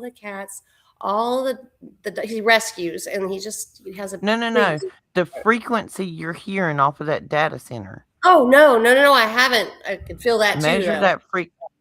all the cats, all the he rescues, and he has a big. No. The frequency you're hearing off of that data center. Oh no! I haven't. I can feel that too, Measure though. that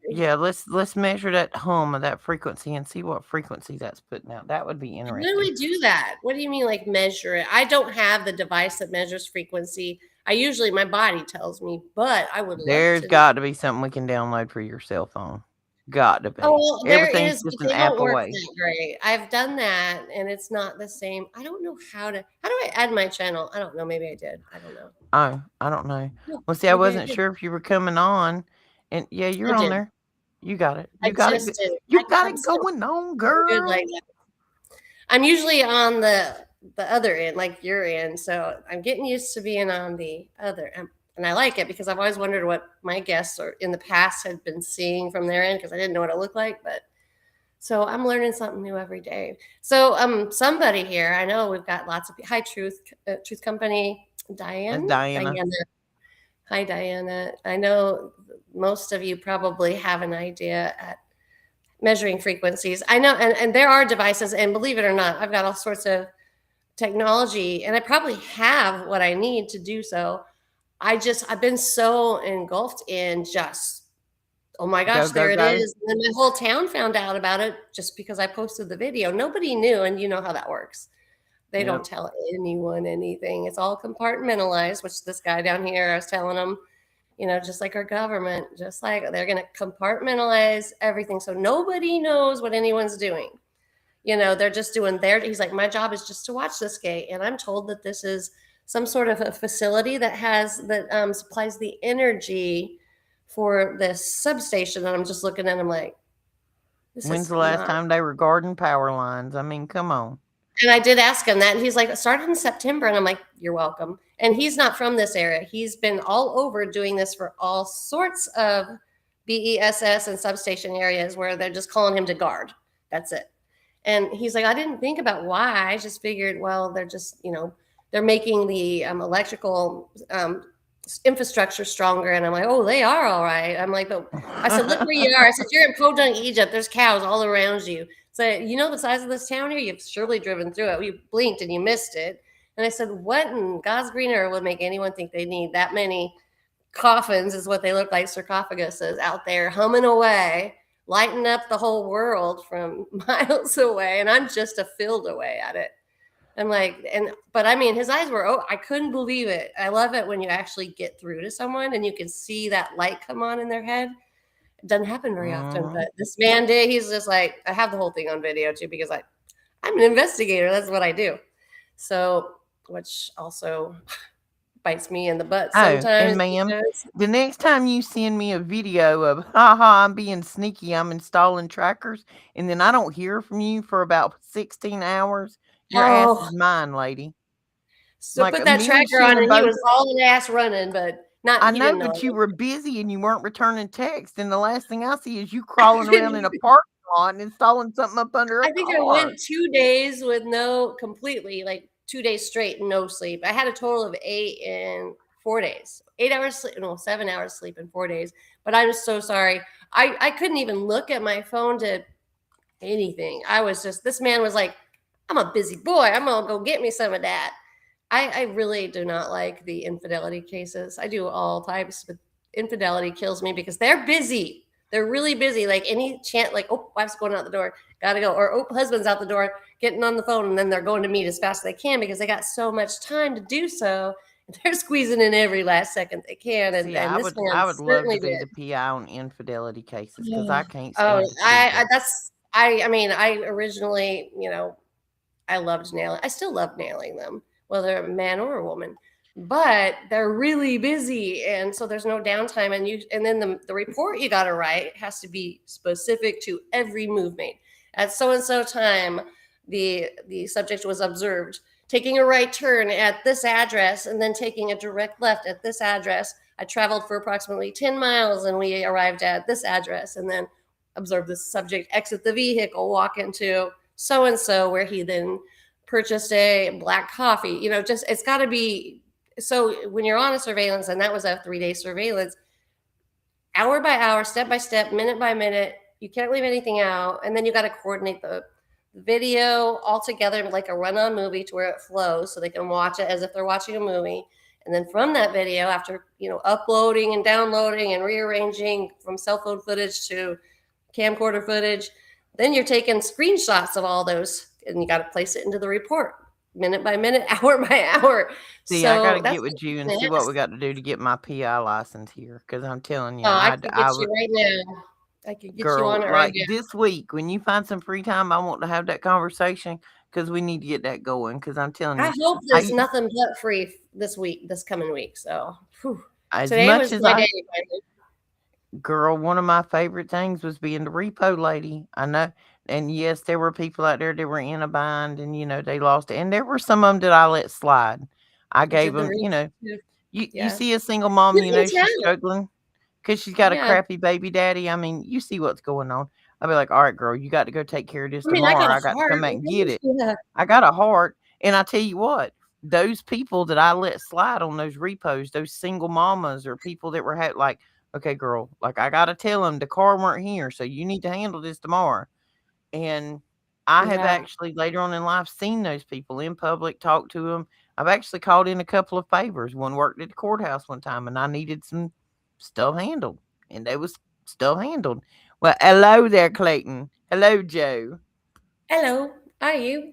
Yeah, let's measure that hum of that frequency and see what frequency that's putting out. That would be How do interesting. we do that? What do you mean, like measure it? I don't have the device that measures frequency. My body tells me, but I would love There's to know. got to be something we can download for your cell phone. Got to Oh, be. well, there Everything's is, but just an they don't app work away. that great. I've done that, and it's not the same. I don't know how do I add my channel? I don't know. Maybe I did. I don't know. Oh, I don't know. No, Well, see, I maybe I wasn't did. sure if you were coming on, and yeah, I you're on did. there. You got it. I You got it. just did. You got I'm it so going on, good girl. like that. I'm usually on the other end, like your end. So I'm getting used to being on the other end. And I like it because I've always wondered what my guests or in the past had been seeing from their end because I didn't know what it looked like. But so I'm learning something new every day. So somebody here, I know we've got lots of hi Truth Company, That's Diana. Diana. Hi Diana. I know most of you probably have an idea at measuring frequencies. I know, and there are devices, and believe it or not, I've got all sorts of technology, and I probably have what I need to do so. I've been so engulfed in just, oh my Go, gosh, go, there it go. is. And then my whole town found out about it just because I posted the video. Nobody knew, and you know how that works. They Yep. don't tell anyone anything. It's all compartmentalized, which this guy down here, I was telling him, just like our government, just like they're going to compartmentalize everything. So nobody knows what anyone's doing. They're just doing he's like, my job is just to watch this gate. And I'm told that this is some sort of a facility that supplies the energy for this substation. And I'm just looking at him like, this When's is the last not. time they were guarding power lines? I mean, come on. And I did ask him that. And he's like, it started in September. And I'm like, you're welcome. And he's not from this area. He's been all over doing this for all sorts of BESS and substation areas where they're just calling him to guard. That's it. And he's like, I didn't think about why. I just figured, well, they're just, they're making the electrical infrastructure stronger. And I'm like, oh, they are all right. I'm like, but I said, look where you are. I said, you're in Podunk, Egypt. There's cows all around you. So, you know the size of this town here? You've surely driven through it. You blinked and you missed it. And I said, what in God's green earth would make anyone think they need that many coffins, is what they look like, sarcophaguses out there humming away, lighting up the whole world from miles away. And I'm just a field away at it. I'm like, but I mean, his eyes were, oh, I couldn't believe it. I love it when you actually get through to someone and you can see that light come on in their head. It doesn't happen very often, Mhm. but this man did. He's just like, I have the whole thing on video too because I'm an investigator. That's what I do. So, which also bites me in the butt Oh, and sometimes ma'am, because the next time you send me a video of, haha, I'm being sneaky, I'm installing trackers, and then I don't hear from you for about 16 hours, your ass oh, is mine, lady. so Like put that me and tracker on Shannon and he both. was all ass running, but I he know, didn't know but you it. were busy and you weren't returning texts, and the last thing I see is you I crawling around in a didn't. parking lot and installing something up under a I think I car. went 2 days with no completely like 2 days straight, no sleep. I had a total of 8 in 4 days, 8 hours sleep, no, 7 hours sleep in 4 days. But I'm so sorry. I couldn't even look at my phone to anything. I was just, this man was like, I'm a busy boy. I'm gonna go get me some of that. I really do not like the infidelity cases. I do all types, but infidelity kills me because they're busy. They're really busy. Like any chance, like, oh, wife's going out the door, gotta go. Or, oh, husband's out the door, getting on the phone, and then they're going to meet as fast as they can because they got so much time to do so. And they're squeezing in every last second they can. And, See, and I this would man I would love certainly to be did. the PI on infidelity cases because I can't Oh, stand to see them. I mean, I originally, I loved nailing. I still love nailing them, whether a man or a woman. But they're really busy, and so there's no downtime. And then the report you got to write has to be specific to every move made. At so and so time, the subject was observed taking a right turn at this address, and then taking a direct left at this address. I traveled for approximately 10 miles, and we arrived at this address, and then observed the subject exit the vehicle, walk into so and so, where he then purchased a black coffee. Just it's got to be. So when you're on a surveillance, and that was a 3-day surveillance, hour by hour, step by step, minute by minute, You can't leave anything out, and then you got to coordinate the video all together like a run-on movie to where it flows, so they can watch it as if they're watching a movie. And then from that video, after uploading and downloading and rearranging from cell phone footage to camcorder footage, then you're taking screenshots of all those, and you got to place it into the report minute by minute, hour by hour. See, I got So to that's get with you and see what we next. got to do to get my PI license here. Because I'm telling you, Oh, I can get you right now. I can get you on girl, it right like now. this week, when you find some free time, I want to have that conversation because we need to get that going. Because I'm telling I you, hope there's I nothing but free this coming week. So whew. as Today much was as my I day. Finally. girl, one of my favorite things was being the repo lady. I know, and yes, there were people out there that were in a bind, and they lost it, and there were some of them that I let slide. I I gave did the them, reach. you Yeah, see a single mom, you can she's tell. struggling because she's got a Yeah, crappy baby daddy. I mean, you see what's going on. I'll be like, all right, girl, you got to go take care of this I mean, I got tomorrow. a I got to come heart. back and get it. Yeah, I got a heart. And I tell you what, those people that I let slide on those repos, those single mamas or people that were like, okay, girl, like I got to tell them the car weren't here. So you need to handle this tomorrow. And I have yeah. actually later on in life seen those people in public, talked to them. I've actually called in a couple of favors. One worked at the courthouse one time and I needed some stuff handled. And they was stuff handled. Well, hello there, Clayton. Hello, Joe. Hello, are you?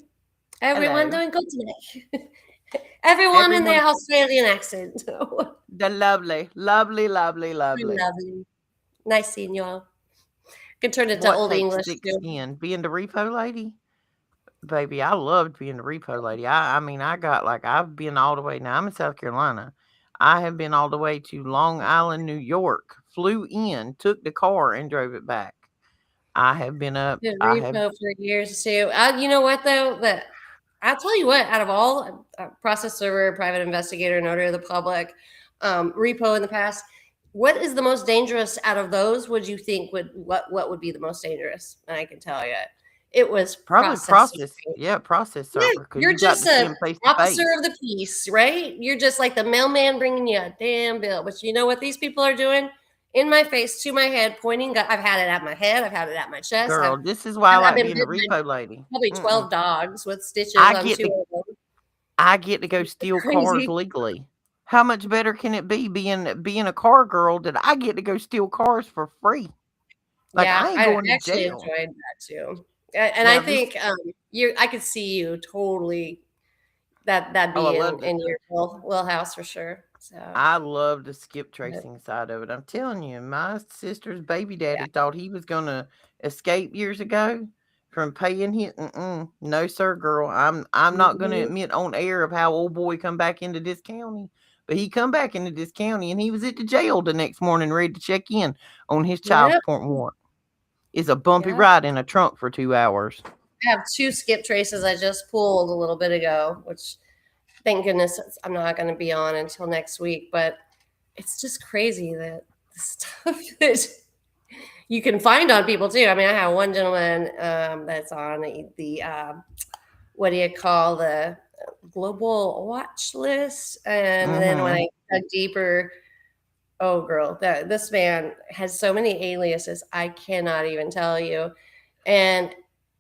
Everyone Hello. doing good today? Everyone in the Everyone, Australian accent. the lovely, lovely, lovely, lovely. Lovely. Nice seeing you all. Can turn it to What old takes English thick too. skin? Being the repo lady? Baby, I loved being the repo lady. I mean, I've been all the way now. I'm in South Carolina. I have been all the way to Long Island, New York. Flew in, took the car, and drove it back. I have been up. Did I have. repo for years too. You know what though? That I'll tell you what. Out of all process server, private investigator, notary of the public, repo in the past, what is the most dangerous out of those? Would you think what would be the most dangerous? And I can tell you, it was Probably process process. server. Yeah, process Yeah, server because you're you got just to see a them face to officer face. of the peace, right? You're just like the mailman bringing you a damn bill. But you know what these people are doing? In my face, to my head, pointing. I've had it at my head. I've had it at my chest. Girl, this is why I I've like been being the bitten by repo lady. probably Mm-mm. 12 dogs with stitches I on get 2 to of them. I get to go steal cars Crazy. legally. How much better can it be being a car girl that I get to go steal cars for free? Like Yeah, I ain't I going to actually jail. enjoyed that too. And I Now this think I could see you totally that'd oh, I be loved it. in your wheelhouse for sure. So I love the skip but, tracing side of it. I'm telling you, my sister's baby daddy yeah. thought he was gonna escape years ago from paying his. No, sir, girl. I'm not gonna Mhm. admit on air of how old boy come back into this county, but he come back into this county and he was at the jail the next morning ready to check in on his child Yep. support warrant. It's a bumpy Yep. ride in a trunk for 2 hours. I have two skip traces I just pulled a little bit ago, which thank goodness I'm not going to be on until next week. But it's just crazy that the stuff that you can find on people too. I mean, I have one gentleman that's on the what do you call the global watch list, and then when Mm-hmm. I dug deeper, oh girl, that this man has so many aliases I cannot even tell you. And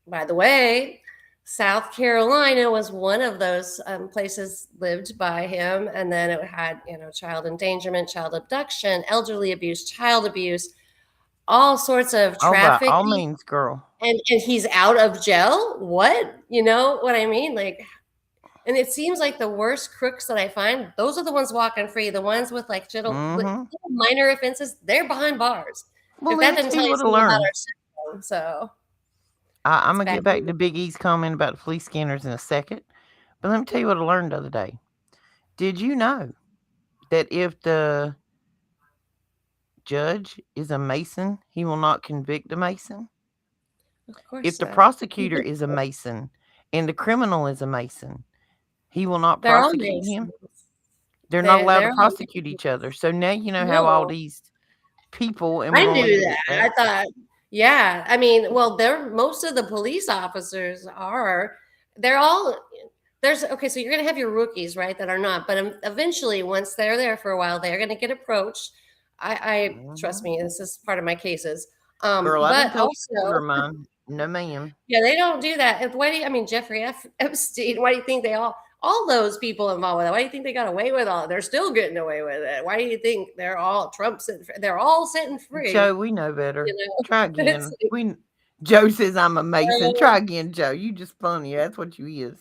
by the way, South Carolina was one of those places lived by him, and then it had child endangerment, child abduction, elderly abuse, child abuse, all sorts of Oh, by all trafficking, means, girl. and he's out of jail. What, you know what I mean? Like, and it seems like the worst crooks that I find, those are the ones walking free. The ones with like Mm-hmm. little minor offenses, they're behind bars. Well, If let that me didn't tell tell you you what I something about learned. our system, so I'm it's gonna bad get back news. to Big E's comment about the police scanners in a second. But let me tell you what I learned the other day. Did you know that if the judge is a Mason, he will not convict a Mason? Of If course the not. prosecutor is a Mason and the criminal is a Mason, he will not They're all prosecute him. Masons. They're not allowed to They're all prosecute each other. Masons. So now you know how all No, these people, and we're I going to leave knew it that. at I that. thought, yeah. I mean, well, they're most of the police officers are. They're all there's okay. So you're gonna have your rookies, right? That are not, but eventually, once they're there for a while, they're gonna get approached. I trust Mhm. me. This is part of my cases. Girl, I didn't But tell you to also, order mine. No, ma'am. yeah, they don't do that. And why do you, I mean, Jeffrey Epstein, why do you think all those people involved with it, why do you think they got away with all? They're still getting away with it. Why do you think they're all sitting free? Joe, we know better. You Try know, it's again. Joe says I'm a Mason. Try again, Joe. You just funny. That's what you is.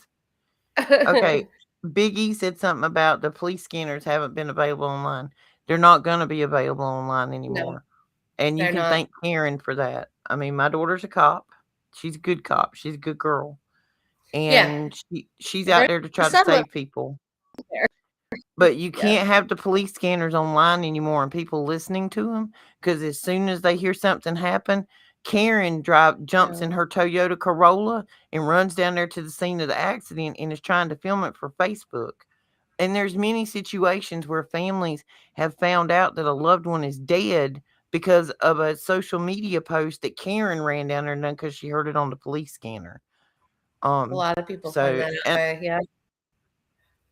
like, Okay. Big E said something about the police scanners haven't been available online. They're not going to be available online no, anymore. And you they're can not. thank Karen for that. I mean, my daughter's a cop. She's a good cop. She's a good girl. Yeah, And she's out there's there to try to some of save people. there. But you Yes, can't have the police scanners online anymore and people listening to them because as soon as they hear something happen, Karen jumps in no, her Toyota Corolla and runs down there to the scene of the accident and is trying to film it for Facebook. And there's many situations where families have found out that a loved one is dead because of a social media post that Karen ran down there and done because she heard it on the police scanner. a Um, lot of people find so that and out. Yeah,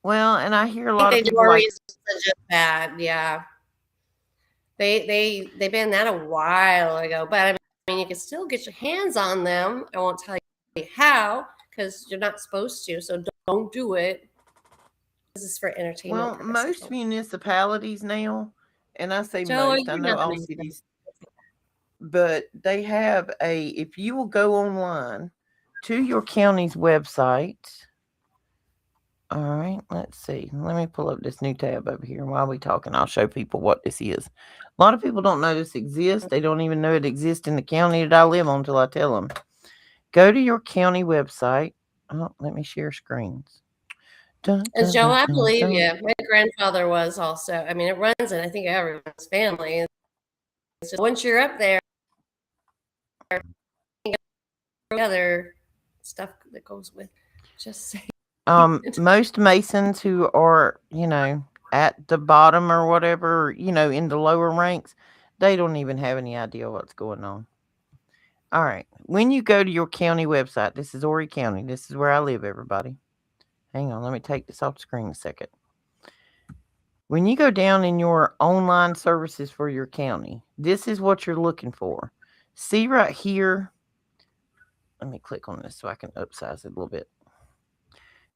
well, and I hear a I think lot of they do people more like, reasons than just that. Yeah, they banned that a while ago, but I mean, you can still get your hands on them. I won't tell you how because you're not supposed to, so don't do it. This is for entertainment well, purposes. most municipalities now, and I say Joe, most, I you're know not all going cities, but they have if you will go online to your county's website. All right, let's see. Let me pull up this new tab over here. While we talking, I'll show people what this is. A lot of people don't know this exists. They don't even know it exists in the county that I live on until I tell them. Go to your county website. Oh, let me share screens. Dun, And dun, Joe, dun, I dun, believe dun. you. My grandfather was also. I mean, it runs in I think everyone's family. It's just once you're up there, other stuff that goes with. Just saying. Most Masons who are, at the bottom or whatever, in the lower ranks, they don't even have any idea what's going on. All right. When you go to your county website, this is Horry County. This is where I live, everybody. Hang on, let me take this off the screen a second. When you go down in your online services for your county, this is what you're looking for. See right here. Let me click on this so I can upsize it a little bit.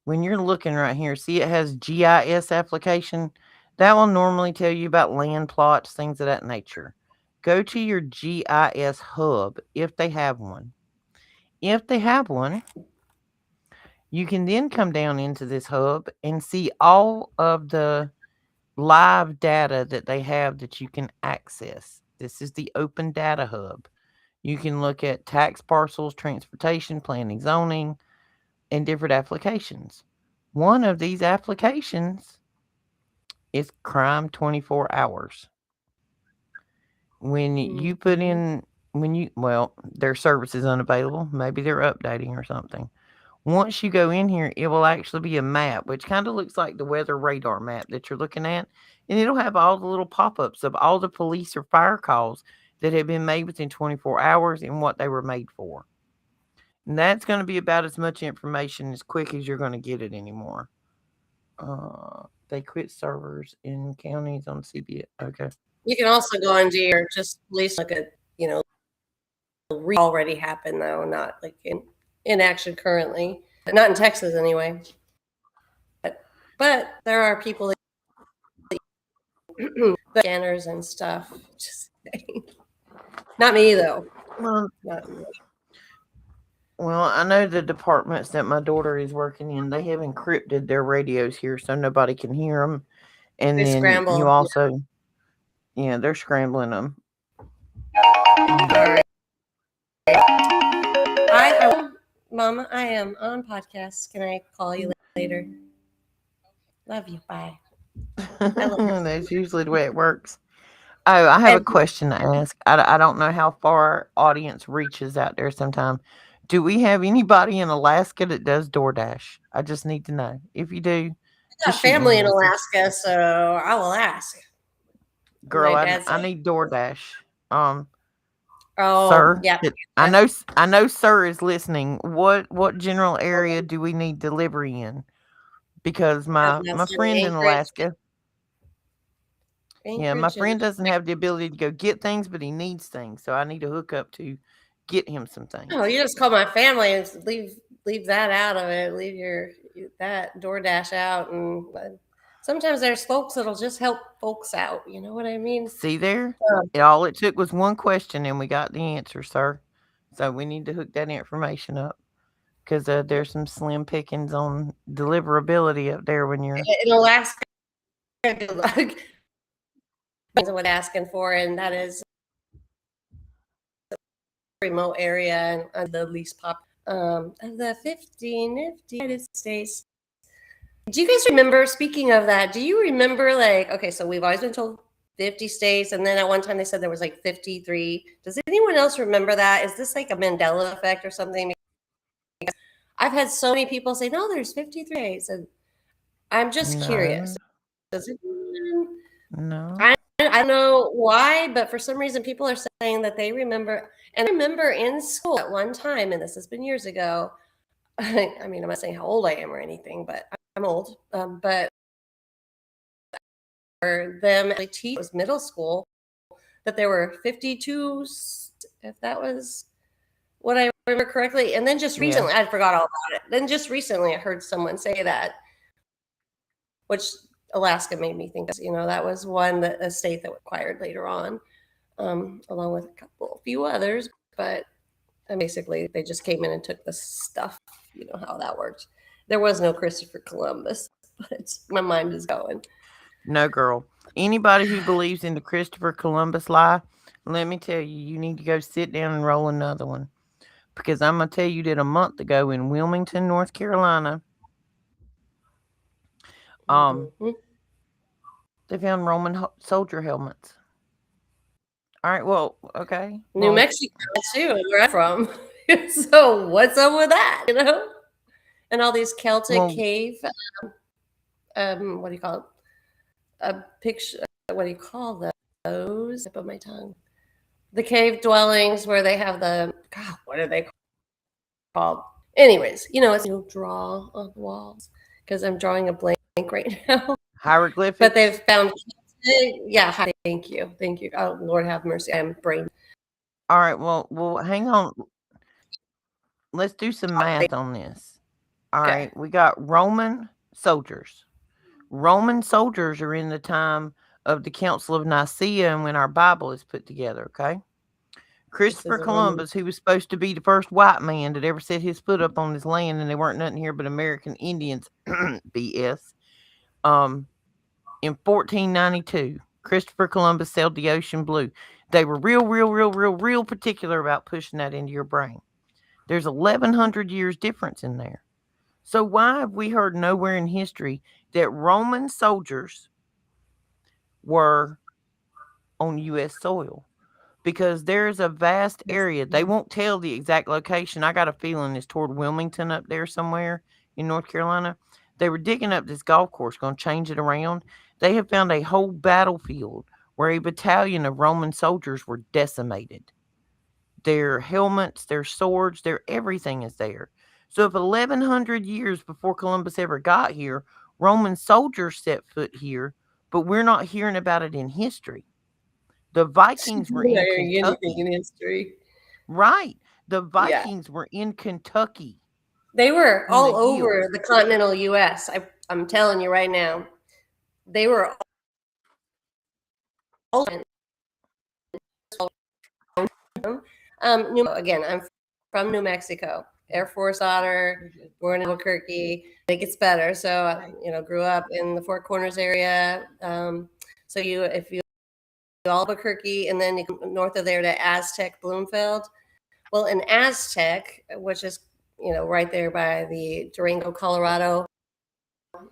When you're looking right here, see it has GIS application. That will normally tell you about land plots, things of that nature. Go to your GIS hub if they have one. If they have one, you can then come down into this hub and see all of the live data that they have that you can access. This is the Open Data Hub. You can look at tax parcels, transportation, planning, zoning, and different applications. One of these applications is Crime 24 Hours. When you put Mhm. in, well, their service is unavailable. Maybe they're updating or something. Once you go in here, it will actually be a map, which kind of looks like the weather radar map that you're looking at. And it'll have all the little pop ups of all the police or fire calls that have been made within 24 hours and what they were made for. And that's going to be about as much information as quick as you're going to get it anymore. They quit servers in counties on CBS. Okay. You can also go into your just police look at already happened though, not like in action currently, not in Texas anyway. But there are people that scanners and stuff. Just saying. Not me though. Well, Not me. well, I know the departments that my daughter is working in, they have encrypted their radios here so nobody can hear them. And They then you scramble. also, yeah, they're scrambling them. All right. Mama, I am on podcast. Can I call you later? Love you. Bye. I love you. That's usually the way it works. Oh, I have a And question to ask. I don't know how far our audience reaches out there sometime. Do we have anybody in Alaska that does DoorDash? I just need to know. If you do, I just got shoot me a family in message. Alaska, so I will ask. Girl, My I, dad's I like, need DoorDash. Um, oh, Sir, yeah. I know sir is listening. What general area do we need delivery in? Because my friend in Anchorage. Alaska, Yeah, my Anchorage and friend doesn't have the ability to go get things, but he needs things, so I need to hook up to get him some oh, things. you just call my family and leave that out of it. Leave your that DoorDash out, and sometimes there's folks that'll just help folks out. You know what I mean? See there? Um, All it took was one question, and we got the answer, sir. So we need to hook that information up because there's some slim pickings on deliverability up there when you're. in Alaska, good luck. That's what asking for, and that is a remote area and the least pop of the 50 nifty United States. Do you guys remember? Speaking of that, do you remember like okay, so we've always been told 50 states, and then at one time they said there was like 53. Does anyone else remember that? Is this like a Mandela effect or something? I've had so many people say, no, there's 53 states, and I'm just curious. No, Does it, no. I don't know why, but for some reason people are saying that they remember. And I remember in school at one time, and this has been years ago. I mean, I'm not saying how old I am or anything, but I'm old. But for them, actually teach was middle school that there were 52, if that was what I remember correctly. And then just Yeah. recently, I forgot all about it. Then just recently, I heard someone say that, which Alaska made me think, that was one that a state that acquired later on, along with a few others. But basically, they just came in and took the stuff. You know how that works. There was no Christopher Columbus, but my mind is going. No, girl. Anybody who believes in the Christopher Columbus lie, let me tell you, you need to go sit down and roll another one. Because I'm going to tell you that a month ago in Wilmington, North Carolina, um, Mm-hmm. they found Roman soldier helmets. All right, well, okay. New Well, Mexico too, where I'm from. So what's up with that? And all these Celtic well, cave, what do you call it? A picture. What do you call those? Tip of my tongue. The cave dwellings where they have the God. What are they called? Anyways, it's you'll draw on the walls because I'm drawing a blank right now. But they've hieroglyphics. found, yeah. Thank you. Oh Lord, have mercy. I'm brain. All right, well, hang on. Let's do some math on this. All Okay, right, we got Roman soldiers. Roman soldiers are in the time of the Council of Nicaea and when our Bible is put together, okay? this is Christopher a Roman. Columbus, who was supposed to be the first white man that ever set his foot up on this land, and they weren't nothing here but American Indians, BS. In 1492, Christopher Columbus sailed the ocean blue. They were real particular about pushing that into your brain. There's 1,100 years difference in there. So why have we heard nowhere in history that Roman soldiers were on U.S. soil? Because there's a vast area. They won't tell the exact location. I got a feeling it's toward Wilmington up there somewhere in North Carolina. They were digging up this golf course, going to change it around. They have found a whole battlefield where a battalion of Roman soldiers were decimated. Their helmets, their swords, their everything is there. So if 1,100 years before Columbus ever got here, Roman soldiers set foot here, but we're not hearing about it in history. The Vikings were in Anything Kentucky. in history. Right. The Yeah. Vikings were in Kentucky They were in the all over hills. the continental US. I'm telling you right now. They were all again, I'm from New Mexico. Air Force honor, born in Albuquerque. It gets better. So, grew up in the Four Corners area. So if you Albuquerque and then you come north of there to Aztec, Bloomfield. Well, in Aztec, which is right there by the Durango, Colorado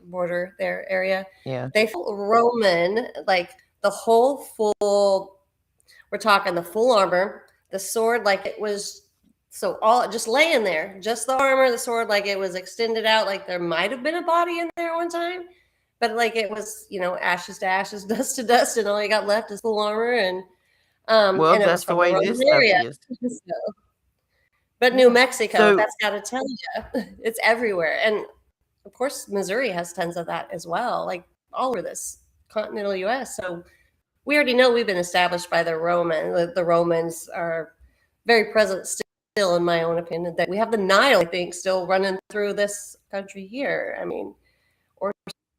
border there area, Yeah. they full Roman, like the whole full. We're talking the full armor, the sword, like it was so all just laying there, just the armor, the sword, like it was extended out, like there might have been a body in there one time, but like it was, ashes to ashes, dust to dust, and all you got left is full armor, Well, and it was that's the from the way Roman this stuff area. is. So, but New Yeah. Mexico, So, that's got to tell you, it's everywhere, and of course Missouri has tons of that as well, like all over this continental U.S. So we already know we've been established by the Romans. The Romans are very present still, in my own opinion. That we have the Nile, I think, still running through this country here. I mean, or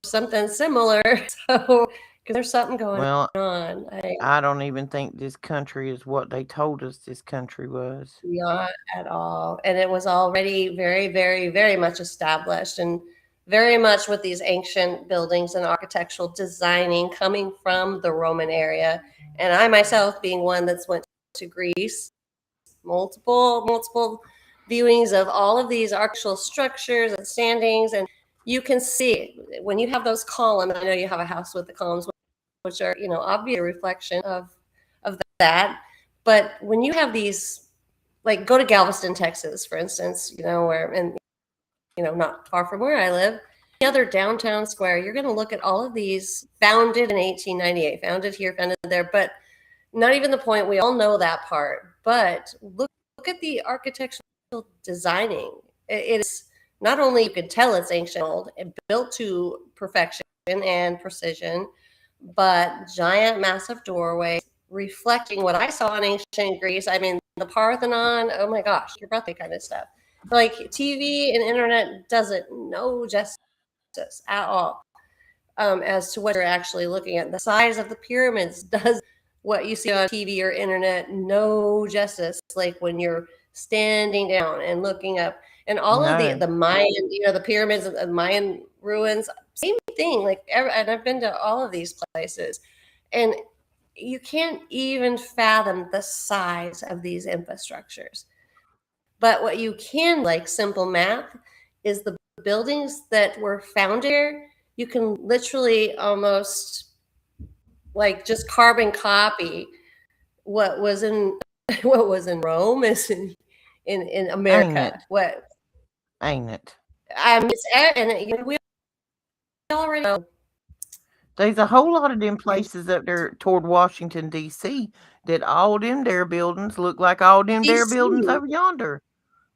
something similar. So, because there's something going Well, on. I don't even think this country is what they told us this country was. Not at all. And it was already very, very, very much established, and very much with these ancient buildings and architectural designing coming from the Roman area. And I myself, being one that's went to Greece, multiple viewings of all of these architectural structures and standings. And you can see when you have those columns, I know you have a house with the columns, which are, obvious reflection of that. But when you have these, like, go to Galveston, Texas, for instance, where, and, not far from where I live, the other downtown square, you're going to look at all of these founded in 1898, founded here, founded there, but not even the point. We all know that part, but look at the architectural designing. It's not only, you can tell it's ancient old and built to perfection and precision, but giant, massive doorways reflecting what I saw in ancient Greece. I mean, the Parthenon, oh my gosh, your birthday kind of stuff. Like, TV and internet doesn't know justice at all, as to what you're actually looking at. The size of the pyramids does what you see on TV or internet no justice. Like when you're standing down and looking up, and all of No, the Mayan, the pyramids and the Mayan ruins, same thing. Like, and I've been to all of these places, and you can't even fathom the size of these infrastructures. But what you can, like simple math, is the buildings that were founded here, you can literally almost like just carbon copy what was in what was in Rome is in ain't America. it? What Ain't it? I mean, and we already know. There's a whole lot of them places up there toward Washington, D.C., that all them there buildings look like all them there buildings DC, over yonder.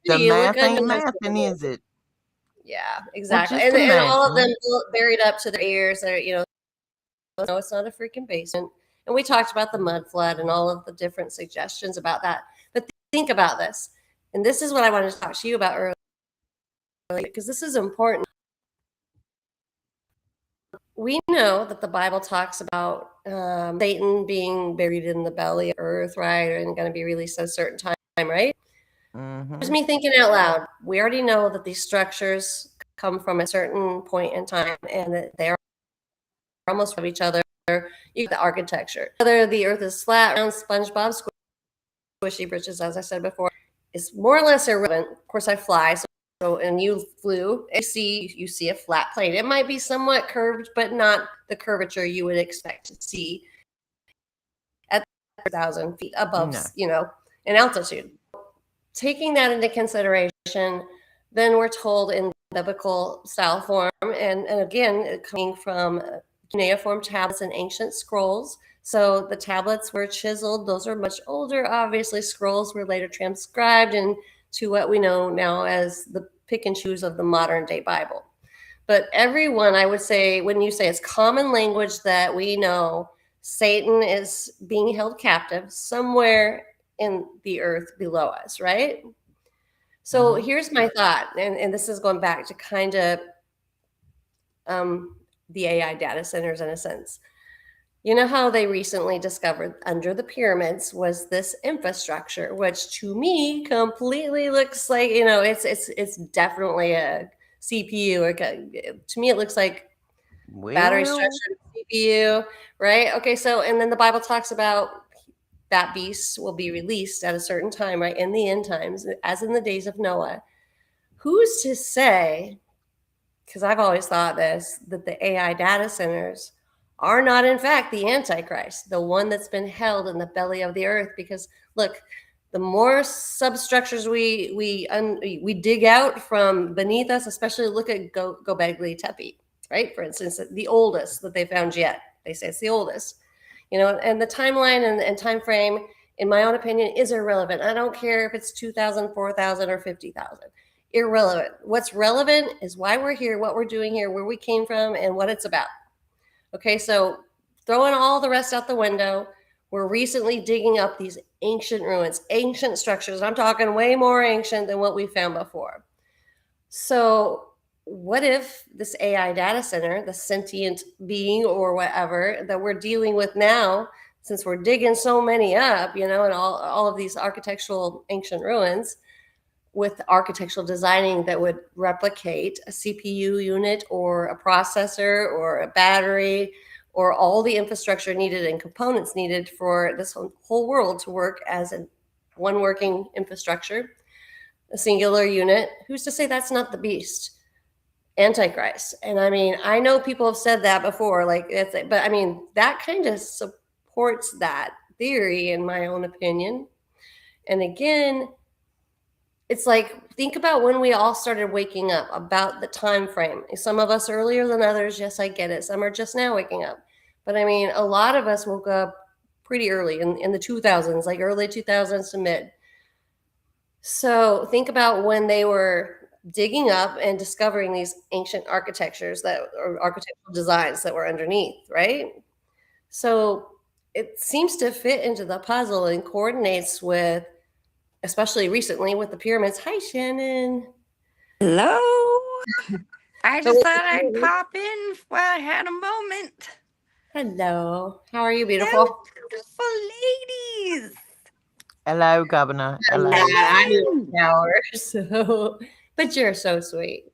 The you look math ain't nice. mathin', is it? Yeah, Well, exactly. just And all of them imagine. buried up to their ears. They're, no, it's not a freaking basement. And we talked about the mud flood and all of the different suggestions about that. But think about this. And this is what I wanted to talk to you about earlier, because this is important. We know that the Bible talks about Satan being buried in the belly of earth, right? And going to be released at a certain time, right? There's Mm-hmm. me thinking out loud. We already know that these structures come from a certain point in time, and that they're almost from each other. You get the architecture. Whether the earth is flat, round, SpongeBob, squishy britches, as I said before, is more or less irrelevant. Of course, I fly, so and you flew. You see a flat plane. It might be somewhat curved, but not the curvature you would expect to see at 1,000 feet above, No. in altitude. Taking that into consideration, then we're told in biblical style form, and again, coming from cuneiform tablets and ancient scrolls. So the tablets were chiseled. Those are much older. Obviously, scrolls were later transcribed into what we know now as the pick and choose of the modern day Bible. But everyone, I would say, when you say it's common language that we know, Satan is being held captive somewhere in the earth below us, right? So Mm-hmm. here's my thought, and this is going back to kind of the AI data centers in a sense. You know how they recently discovered under the pyramids was this infrastructure, which to me completely looks like, it's definitely a CPU. Or to me, it looks like battery Well, structured CPU, right? Okay, so and then the Bible talks about that beast will be released at a certain time, right? In the end times, as in the days of Noah. Who's to say, because I've always thought this, that the AI data centers are not, in fact, the Antichrist, the one that's been held in the belly of the earth. Because look, the more substructures we dig out from beneath us, especially look at Gobekli Tepe, right? For instance, the oldest that they found yet. They say it's the oldest, and the timeline and time frame, in my own opinion, is irrelevant. I don't care if it's 2,000, 4,000, or 50,000. Irrelevant. What's relevant is why we're here, what we're doing here, where we came from, and what it's about. Okay, so throwing all the rest out the window. We're recently digging up these ancient ruins, ancient structures. I'm talking way more ancient than what we found before. So, what if this AI data center, the sentient being or whatever that we're dealing with now, since we're digging so many up, and all of these architectural ancient ruins, with architectural designing that would replicate a CPU unit or a processor or a battery or all the infrastructure needed and components needed for this whole world to work as one working infrastructure, a singular unit. Who's to say that's not the beast? Antichrist. And I mean, I know people have said that before, but I mean, that kind of supports that theory, in my own opinion. And again, it's like, think about when we all started waking up, about the time frame. Some of us earlier than others. Yes, I get it. Some are just now waking up. But I mean, a lot of us woke up pretty early in the 2000s, like early 2000s to mid. So think about when they were digging up and discovering these ancient architectures or architectural designs that were underneath, right? So it seems to fit into the puzzle and coordinates with, especially recently with the pyramids. Hi, Shannon. Hello. I But just with thought the I'd pyramids, pop in while I had a moment. hello. How are you, Hello, beautiful? beautiful ladies. Hello, Governor. Nah, Hello. I need Hello. a shower. So, but you're so sweet.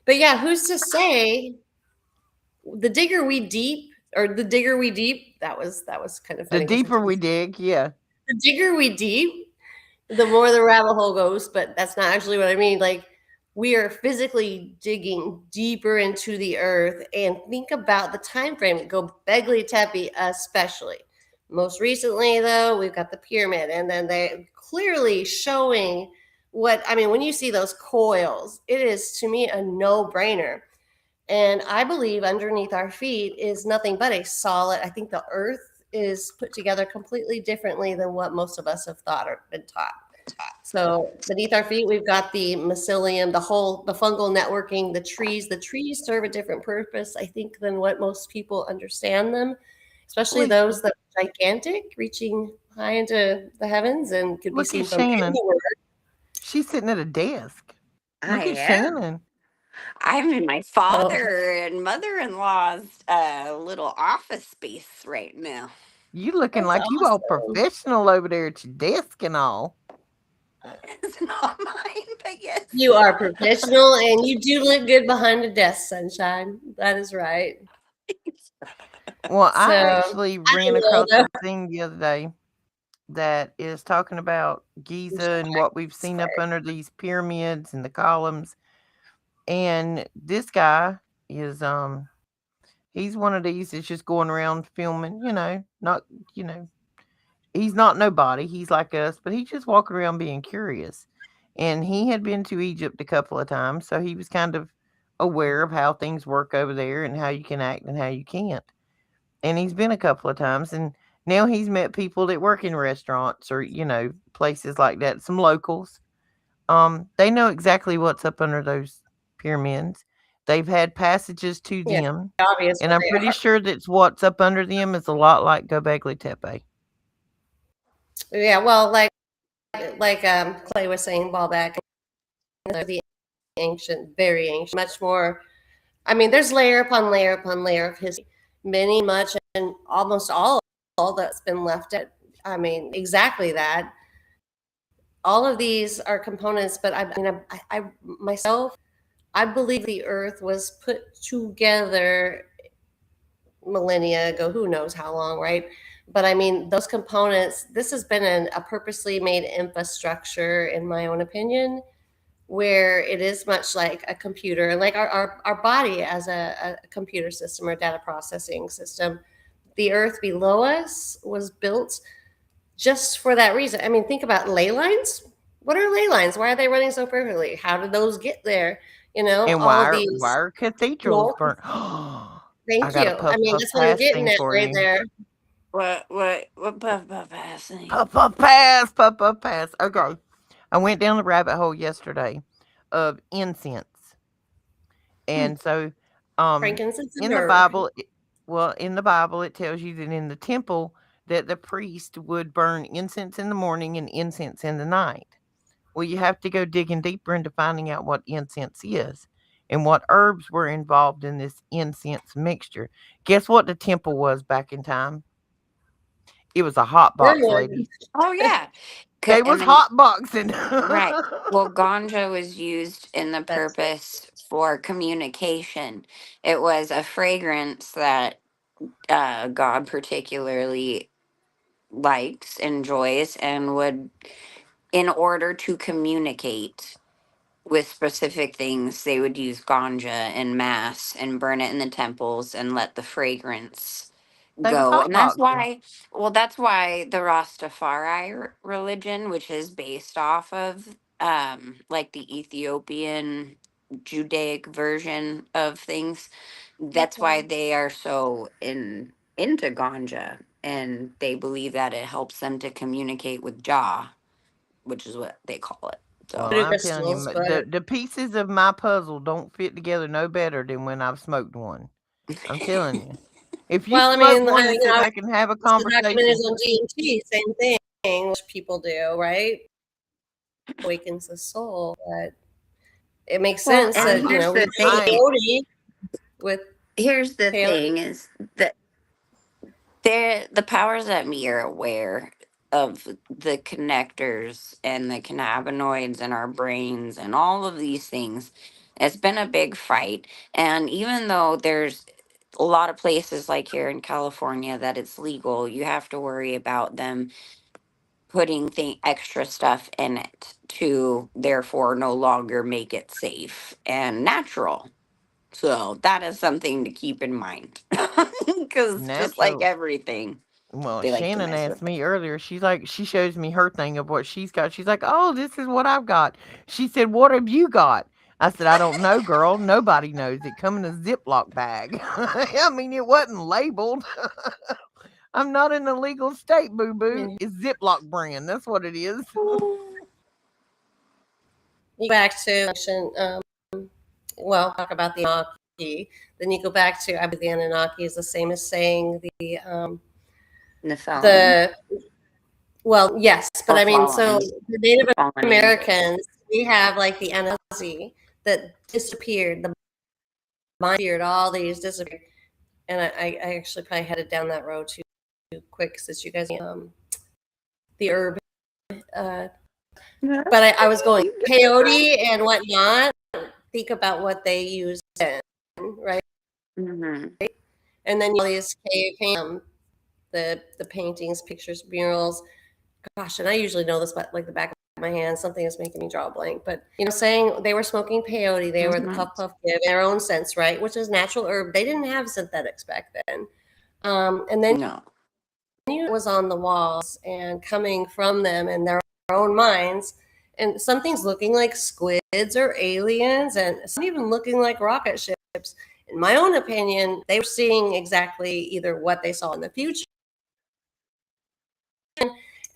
But yeah, who's to say the digger we deep or the digger we deep? That was kind of The funny. deeper we dig, yeah. The digger we deep, the more the rabbit hole goes. But that's not actually what I mean. Like, we are physically digging deeper into the earth, and think about the time frame. Go Begli Tepe, especially. Most recently, though, we've got the pyramid, and then they clearly showing what I mean. When you see those coils, it is to me a no-brainer. And I believe underneath our feet is nothing but a solid. I think the earth is put together completely differently than what most of us have thought or been taught. So beneath our feet, we've got the mycelium, the fungal networking, the trees. The trees serve a different purpose, I think, than what most people understand them, especially Look, those that are gigantic, reaching high into the heavens and could be look seen at from Shannon. anywhere. She's sitting at a desk. I Look at am. Shannon. I'm in my Oh, father and mother-in-law's little office space right now. You looking that's like you all awesome. professional over there at your desk and all. It's not mine, but yes. You are professional and you do look good behind the desk, sunshine. That is right. Well, So I I actually ran don't know across though. a thing the other day that is talking about Giza and what we've seen up under these pyramids and the columns. And this guy is he's one of these that's just going around filming, not you know, he's not nobody. He's like us, but he's just walking around being curious. And he had been to Egypt a couple of times, so he was kind of aware of how things work over there and how you can act and how you can't. And he's been a couple of times, and now he's met people that work in restaurants or places like that, some locals. They know exactly what's up under those pyramids. They've had passages to Yeah, them, obvious and what I'm they pretty are. sure that's what's up under them is a lot like Gobekli Tepe. Yeah, well, like Clay was saying, ball back, the ancient, very ancient, much more. I mean, there's layer upon layer upon layer of history, many, much, and almost all that's been left at. I mean, exactly that. All of these are components, but I mean, I myself, I believe the Earth was put together millennia ago, who knows how long, right? But I mean, those components, this has been a purposely made infrastructure, in my own opinion, where it is much like a computer, and like our body as a computer system or data processing system. The earth below us was built just for that reason. I mean, think about ley lines. What are ley lines? Why are they running so perfectly? How did those get there? And All why of why these are cathedrals north. burnt? I Thank got you. a I puff mean, puff that's what I'm pass getting thing at for right you. there. What puff passing? Puff puff pass, puff puff pass. Okay. I went down the rabbit hole yesterday of incense. Hmm. And so um Frankincense and in the myrrh. Bible Well, in the Bible, it tells you that in the temple that the priest would burn incense in the morning and incense in the night. Well, you have to go digging deeper into finding out what incense is and what herbs were involved in this incense mixture. Guess what the temple was back in time? It was a hot box, Wormwood. ladies. Oh yeah. They And was then hot boxing. right. Well, ganja was used in the That's it. purpose for communication. It was a fragrance that God particularly likes, enjoys, and would, in order to communicate with specific things, they would use ganja in mass and burn it in the temples and let the fragrance They was go. hot And that's boxing. why, well, that's why the Rastafari religion, which is based off of like the Ethiopian Judaic version of things, that's why Okay. they are so into ganja, and they believe that it helps them to communicate with Jah, which is what they call it. Well, So Voodoo I'm telling you, crystals, but the pieces of my puzzle don't fit together no better than when I've smoked one. I'm telling you. If you well, I smoke mean, one and sit I back and have a watched the conversation, documentaries on DMT, same thing, which people do, right? Awakens the soul, but it makes well, sense and that I'm here's with the thing. I am peyote, with Here's the peyote, thing is that the powers that be are aware of the connectors and the cannabinoids in our brains and all of these things. It's been a big fight. And even though there's a lot of places like here in California that it's legal, you have to worry about them putting extra stuff in it to therefore no longer make it safe and natural. So that is something to keep in mind. Because just like natural. everything, Well, they like to Shannon mess asked with it. me earlier. She's like, she shows me her thing of what she's got. She's like, oh, this is what I've got. She said, what have you got? I said, I don't know, girl. Nobody knows. It come in a Ziploc bag. I mean, it wasn't labeled. I'm not in a legal state, boo I boo. mean, It's Ziploc brand. That's what it is. you go back to well, talk about the Anunnaki. Then you go back to I believe the Anunnaki is the same as saying Nephilim the well, yes, but or I mean, so fallen, the Native fallen angels. Americans, we have like the Anunnaki that disappeared, the mind disappeared, all these disappeared, and I actually probably headed down that road too quick since you guys the herb, uh, but I was going peyote and whatnot. Think about what they used then, right? Mm-hmm. And then all these cave the paintings, pictures, murals. Gosh, and I usually know this, but like the back of my hand, something is making me draw a blank. But saying they were smoking peyote, they were the Mm-hmm. puff puff give in their own sense, right? Which is natural herb. They didn't have synthetics back then. And then No. it was on the walls and coming from them in their own minds. And some things looking like squids or aliens, and some even looking like rocket ships. In my own opinion, they were seeing exactly either what they saw in the future.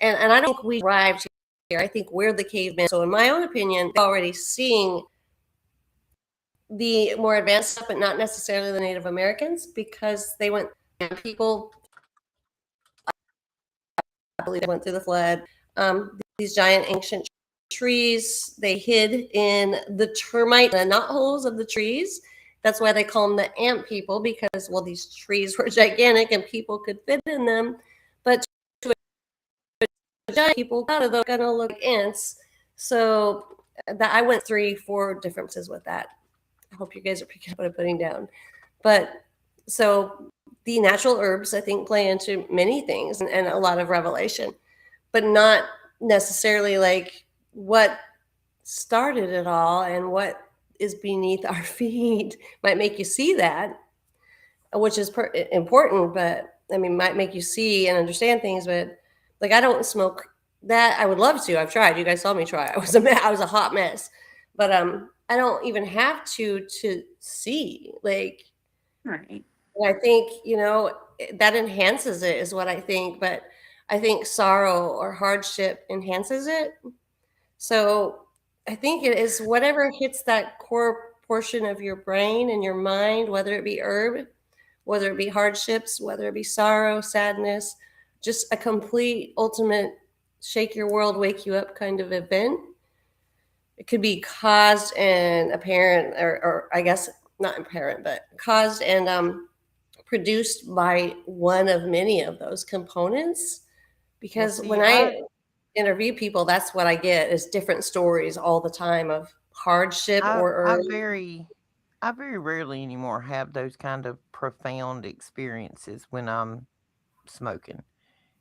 And I don't think we arrived here. I think we're the cavemen. So, in my own opinion, they're already seeing the more advanced stuff, but not necessarily the Native Americans because they went, people, I believe, they went through the flood. These giant ancient trees, they hid in the termite, the knot holes of the trees. That's why they call them the ant people because, well, these trees were gigantic and people could fit in them. But to giant people, out of those gonna look like ants. So that I went 3-4 differences with that. I hope you guys are picking up what I'm putting down. But so the natural herbs, I think, play into many things and a lot of revelation, but not necessarily like what started it all and what is beneath our feet might make you see that, which is important, but I mean, might make you see and understand things. But like, I don't smoke that. I would love to. I've tried. You guys saw me try. I was I was a hot mess, but I don't even have to see. Like, Right. I think that enhances it is what I think. But I think sorrow or hardship enhances it. So I think it is whatever hits that core portion of your brain and your mind, whether it be herb, whether it be hardships, whether it be sorrow, sadness, just a complete ultimate shake your world, wake you up kind of event. It could be caused and apparent, or I guess not apparent, but caused and produced by one of many of those components. Well, Because see, when I interview people, that's what I get is different stories all the time of hardship I, I or very, I very rarely anymore have those kind of profound experiences when I'm smoking.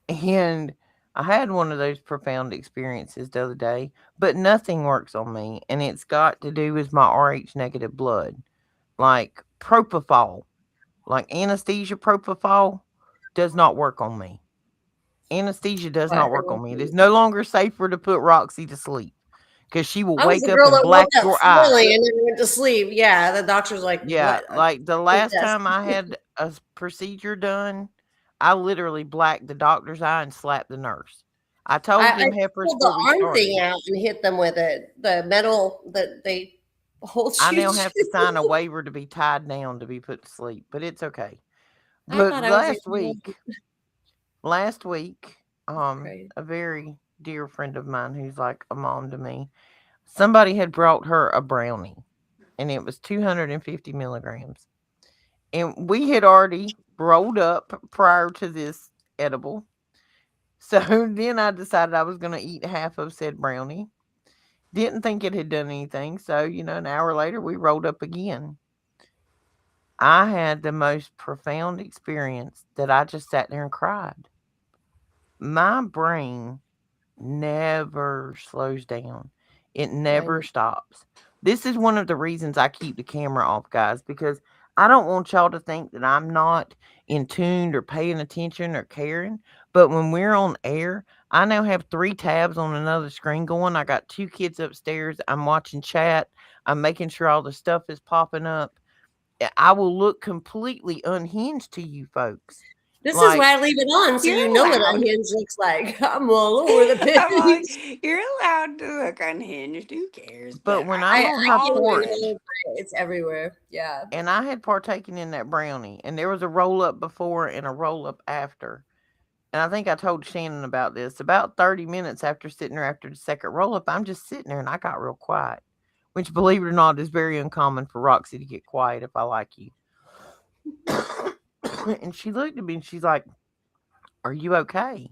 And I had one of those profound experiences the other day, but nothing works on me, and it's got to do with my RH negative blood. Like propofol, like anesthesia propofol does not work on me. Anesthesia does not work on me. It is no longer safer to put Roxy to sleep because she will I was wake the up girl and that woke black up your eye. swirling and then went to sleep. Yeah, the doctor's like, Yeah, "What? like the Take last this." time I had a procedure done, I literally blacked the doctor's eye and slapped the nurse. I told I them heifers pulled before the we arm started. thing out and hit them with it. The metal that they hold I you now have to to. sign a waiver to be tied down to be put to sleep, but it's okay. I But thought I was your husband. last week, Crazy. a very dear friend of mine who's like a mom to me, somebody had brought her a brownie, and it was 250 milligrams. And we had already rolled up prior to this edible. So then I decided I was going to eat half of said brownie. Didn't think it had done anything. So, an hour later, we rolled up again. I had the most profound experience that I just sat there and cried. My brain never slows down. It never Right. stops. This is one of the reasons I keep the camera off, guys, because I don't want y'all to think that I'm not in tune or paying attention or caring. But when we're on air, I now have three tabs on another screen going. I got two kids upstairs. I'm watching chat. I'm making sure all the stuff is popping up. I will look completely unhinged to you folks. This is Like, why I leave it on, so You're you know what allowed. unhinged looks like. I'm all over the I'm like, place. you're allowed to look unhinged. Who cares? but But when I I'm on high can't even porch, know, but it's everywhere. Yeah. and I had partaken in that brownie, and there was a roll up before and a roll up after. And I think I told Shannon about this. About 30 minutes after sitting there after the second roll up, I'm just sitting there and I got real quiet, which, believe it or not, is very uncommon for Roxy to get quiet if I like you. And she looked at me and she's like, "Are you okay?"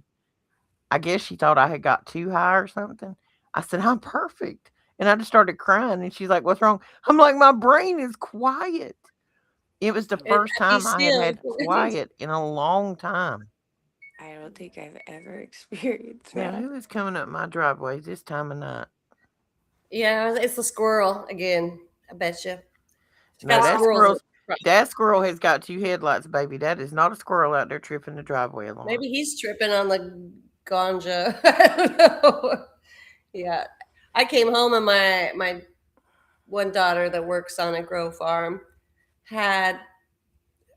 I guess she thought I had got too high or something. I said, "I'm perfect." And I just started crying. And she's like, "What's wrong?" I'm like, "My brain is quiet." It was the It, first be time I had still. had quiet in a long time. I don't think I've ever experienced Now, that. who is coming up my driveway this time of night? Yeah, it's the squirrel again. I bet you. It's No, got squirrels. that squirrel has got two headlights, baby. That is not a squirrel out there tripping the driveway alarm. Maybe he's tripping on the ganja. I don't know. Yeah. I came home and my one daughter that works on a grow farm had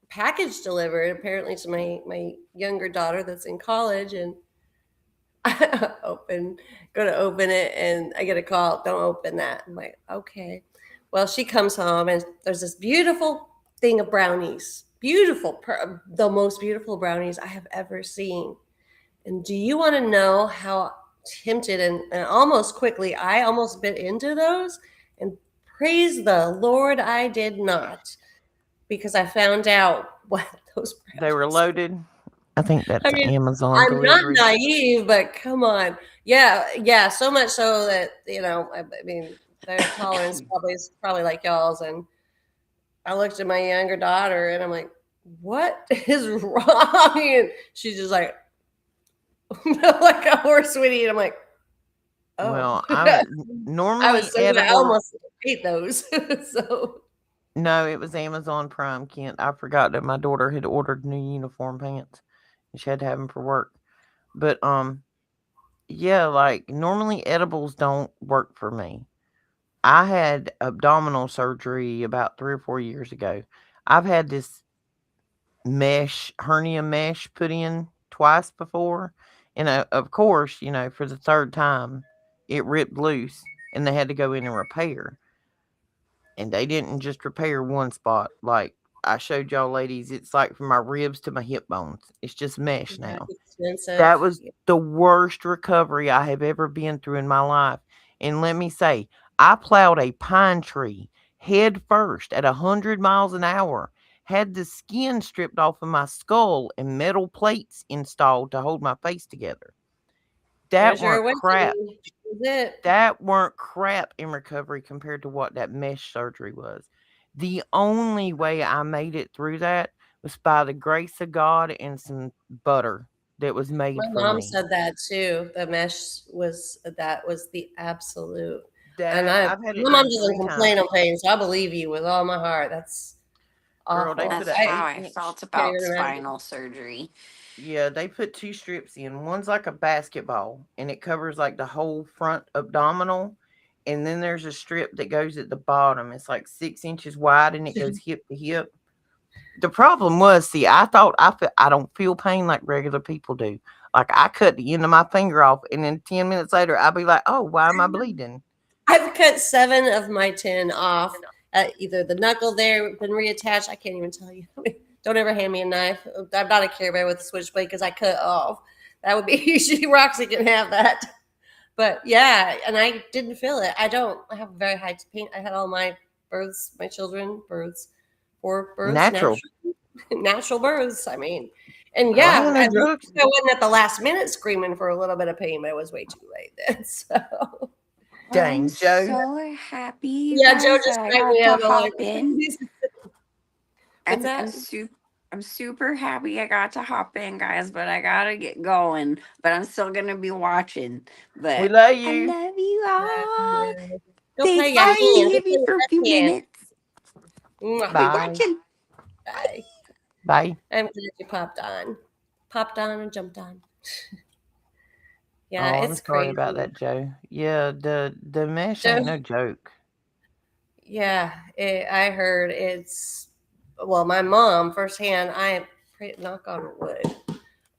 package delivered apparently to my younger daughter that's in college, and I go to open it and I get a call, don't open that. I'm like, okay. Well, she comes home and there's this beautiful thing of brownies. The most beautiful brownies I have ever seen. And do you want to know how tempted and almost quickly I almost bit into those? And praise the Lord, I did not, because I found out what those They were brownies were. loaded. I think I that's mean, Amazon I'm not delivery. naive, but come on. Yeah, yeah, so much so that, I mean, their tolerance probably is probably like y'all's. And I looked at my younger daughter and I'm like, what is wrong? And she's just like, like a horse sweetie. And I'm like, oh. Well, I I was normally so I edibles. almost ate those. So No, it was Amazon Prime, Kent. I forgot that my daughter had ordered new uniform pants, and she had to have them for work. But yeah, like normally edibles don't work for me. I had abdominal surgery about 3 or 4 years ago. I've had this hernia mesh put in twice before. And of course, for the third time, it ripped loose and they had to go in and repair. And they didn't just repair one spot, like I showed y'all ladies, it's like from my ribs to my hip bones. It's just mesh That's now. expensive. That was the worst recovery I have ever been through in my life. And let me say, I plowed a pine tree head first at 100 miles an hour, had the skin stripped off of my skull and metal plates installed to hold my face together. That There's your weren't crap. awakening. That's it. That weren't crap in recovery compared to what that mesh surgery was. The only way I made it through that was by the grace of God and some butter that was My made for mom me. said that too. The mesh was that was the absolute. And That I, I've had it my mom done doesn't 3 complain times. on pain, so I believe you with all my heart. That's Girl, they awful. put a That's how 8 I inch. felt Can't about even imagine. spinal surgery. Yeah, they put 2 strips in. One's like a basketball and it covers like the whole front abdominal. And then there's a strip that goes at the bottom. It's like 6 inches wide and it goes hip to hip. The problem was, see, I thought I don't feel pain like regular people do. Like I cut the end of my finger off, and then 10 minutes later, I'd be like, "Oh, why am I bleeding?" I've cut 7 of my 10 off. Either the knuckle there been reattached. I can't even tell you. Don't ever hand me a knife. I'm not a Care Bear with a switchblade because I cut off. That would be usually Roxy can have that. But yeah, and I didn't feel it. I don't. I have very high pain. I had all my births, my children births, 4 births, Natural. natural, natural births. I mean, and I don't yeah, have no at least drugs. I wasn't at the last minute screaming for a little bit of pain, but it was way too late then. So Well, I'm Dang, Joe. so happy, you yeah, Joe guys, that just I cranked got me to up. I'm like, hop in. what's I'm that? I'm super I'm super happy I got to hop in, guys, but I gotta get going. But I'm still gonna be watching. We But love I you. love you all. Yeah. Go play Thanks your for hand. Go seeing play me your for a left few hand. minutes. Mwah. I'll be Bye. watching. Bye. Bye. I'm glad you popped on and jumped on. Yeah, Oh, I'm it's sorry about crazy. that, Joe. Yeah, the mesh Joe, ain't no joke. yeah, I heard it's well, my mom firsthand. I pray, knock on wood.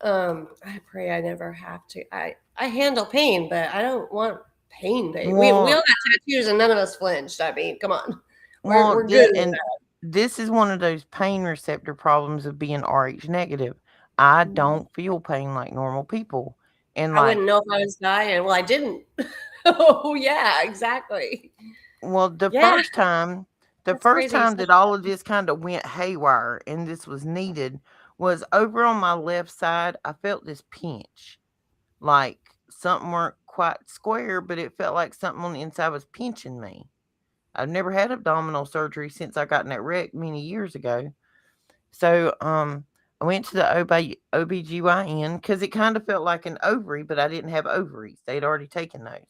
I pray I never have to. I handle pain, but I don't want pain. We all Well, got tattoos and none of us flinched. I mean, come on, well, we're good with and this is one of those pain receptor problems of being Rh negative. I that. don't feel pain like normal people. And I wouldn't like, know if I was dying. Well, I didn't. Oh yeah, exactly. well, Yeah, the that's first crazy. You time said that all of this kind of went haywire and this was needed was over on my left side. I felt this pinch, like something weren't quite square, but it felt like something on the inside was pinching me. I've never had abdominal surgery since I got in that wreck many years ago. So, I went to the OBGYN because it kind of felt like an ovary, but I didn't have ovaries. They'd already taken those.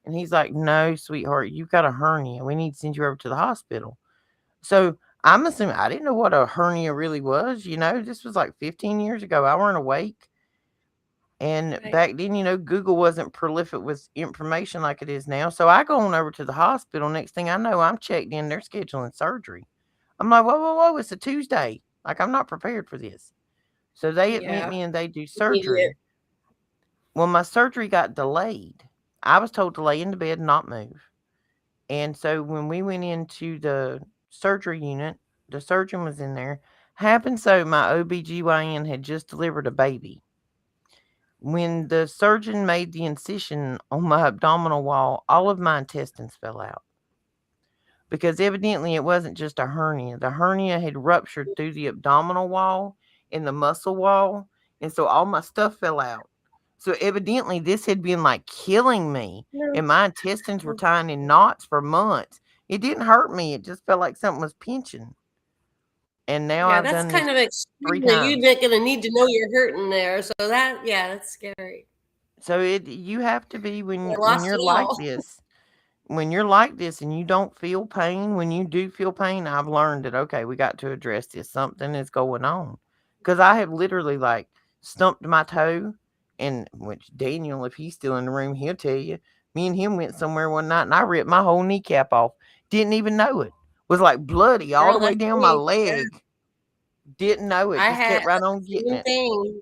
And he's like, "No, sweetheart, you've got a hernia. We need to send you over to the hospital." So I'm assuming I didn't know what a hernia really was. This was like 15 years ago. I weren't awake. And right. back then, Google wasn't prolific with information like it is now. So I go on over to the hospital. Next thing I know, I'm checked in. They're scheduling surgery. I'm like, whoa, whoa, whoa, it's a Tuesday. Like, I'm not prepared for this. So they admit Yeah, me and they do immediate. surgery. Well, my surgery got delayed. I was told to lay in the bed and not move. And so when we went into the surgery unit, the surgeon was in there. Happened so my OBGYN had just delivered a baby. When the surgeon made the incision on my abdominal wall, all of my intestines fell out because evidently it wasn't just a hernia. The hernia had ruptured through the abdominal wall and the muscle wall, and so all my stuff fell out. So evidently this had been like killing me, No. and my intestines were tying in knots for months. It didn't hurt me, it just felt like something was pinching. And now Yeah, I've that's done this kind of 3 extreme that you're times. not gonna need to know you're hurting there. So that, yeah, that's scary. So you have to be when I when lost you're it like all. this. When you're like this and you don't feel pain, when you do feel pain, I've learned that okay, we got to address this. Something is going on. Because I have literally like stumped my toe, and which Daniel, if he's still in the room, he'll tell you. Me and him went somewhere one night and I ripped my whole kneecap off. Didn't even know it. Was like bloody all Girl, the way that's down my me. Yeah, leg. Didn't know it. I Just had kept right on the getting same it. thing.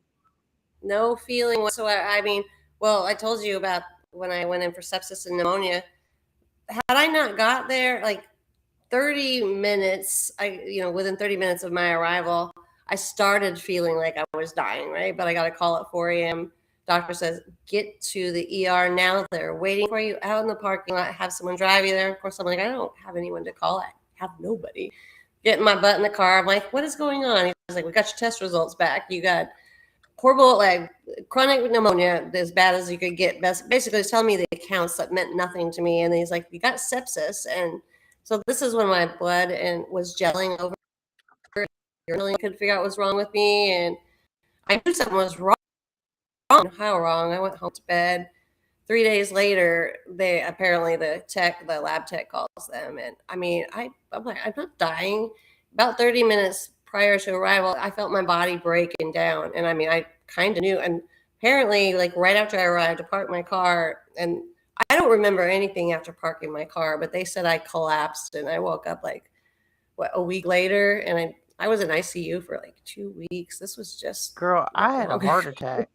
No feeling whatsoever. I mean, well, I told you about when I went in for sepsis and pneumonia. Had I not got there, like 30 minutes, within 30 minutes of my arrival, I started feeling like I was dying, right? But I got a call at 4 a.m. Doctor says, get to the ER now. They're waiting for you out in the parking lot. Have someone drive you there. Of course, I'm like, I don't have anyone to call. I have nobody. Getting my butt in the car. I'm like, what is going on? He's like, we got your test results back. You got horrible, like chronic pneumonia, as bad as you could get. Basically, he's telling me the accounts that meant nothing to me. And he's like, you got sepsis. And so this is when my blood and was gelling over. I couldn't figure out what was wrong with me. And I knew something was wrong. How wrong? I went home to bed. 3 days later, the lab tech calls them, and I mean, I'm like, I'm not dying. About 30 minutes prior to arrival, I felt my body breaking down, and I mean, I kind of knew. And apparently, like right after I arrived, to park my car, and I don't remember anything after parking my car, but they said I collapsed, and I woke up like a week later, and I was in ICU for like 2 weeks. This was just Girl, not I had a long heart ago. attack.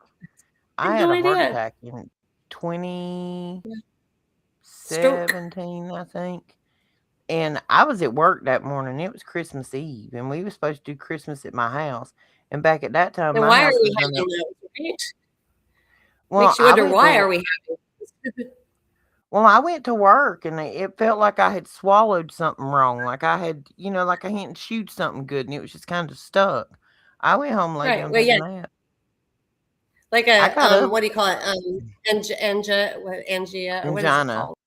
I I had had no a heart idea. attack in Stroke. 2017, I think. And I was at work that morning. It was Christmas Eve, and we were supposed to do Christmas at my house. And back at that time, And my why are house we was done up. having those, right? Well, Makes you I wonder, went why to are we having well, I went to work, and it felt like I had swallowed something wrong, like I had, like I hadn't chewed something good, and it was just kind of stuck. I went home, laid right? down, Well, took a yeah, nap. like I a got up, what do you call it? Angia, or what is it angina. called?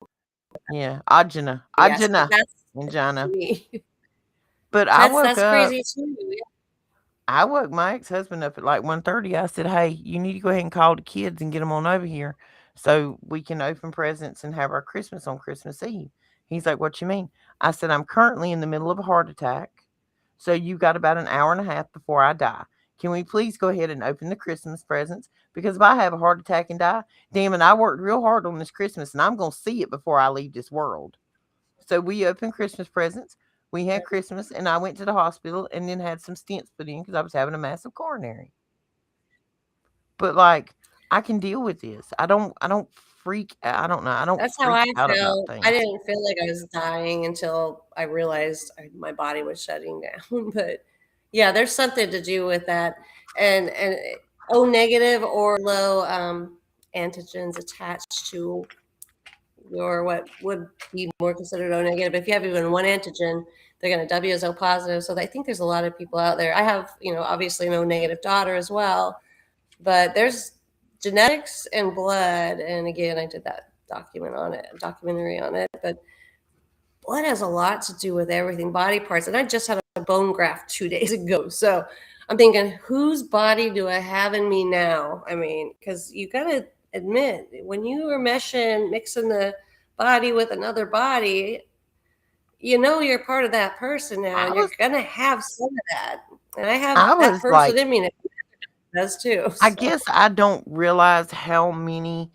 Yeah, agina, Yeah, so agina, that's angina. me. But I woke That's up. crazy too. Yeah. I woke my ex-husband up at like 1:30. I said, "Hey, you need to go ahead and call the kids and get them on over here so we can open presents and have our Christmas on Christmas Eve." He's like, "What you mean?" I said, "I'm currently in the middle of a heart attack. So you got about an hour and a half before I die. Can we please go ahead and open the Christmas presents? Because if I have a heart attack and die, damn it, I worked real hard on this Christmas and I'm going to see it before I leave this world." So we opened Christmas presents. We had Christmas, and I went to the hospital and then had some stents put in because I was having a massive coronary. But like, I can deal with this. I don't freak. I don't know. I don't That's how freak I out about felt. I things. didn't feel like I was dying until I realized my body was shutting down. But yeah, there's something to do with that, and O negative or low antigens attached to your what would be more considered O negative. If you have even one antigen, they're going to W as O positive. So I think there's a lot of people out there. I have, obviously an O negative daughter as well, but there's genetics and blood. And again, I did that documentary on it. But blood has a lot to do with everything, body parts. And I just had a bone graft 2 days ago. So I'm thinking, whose body do I have in me now? I mean, because you got to admit, when you are mixing the body with another body, you're part of that person now, I and you're was, going to have some of that. And I have I that was person like, in me, and it does too. I So, guess I don't realize how many,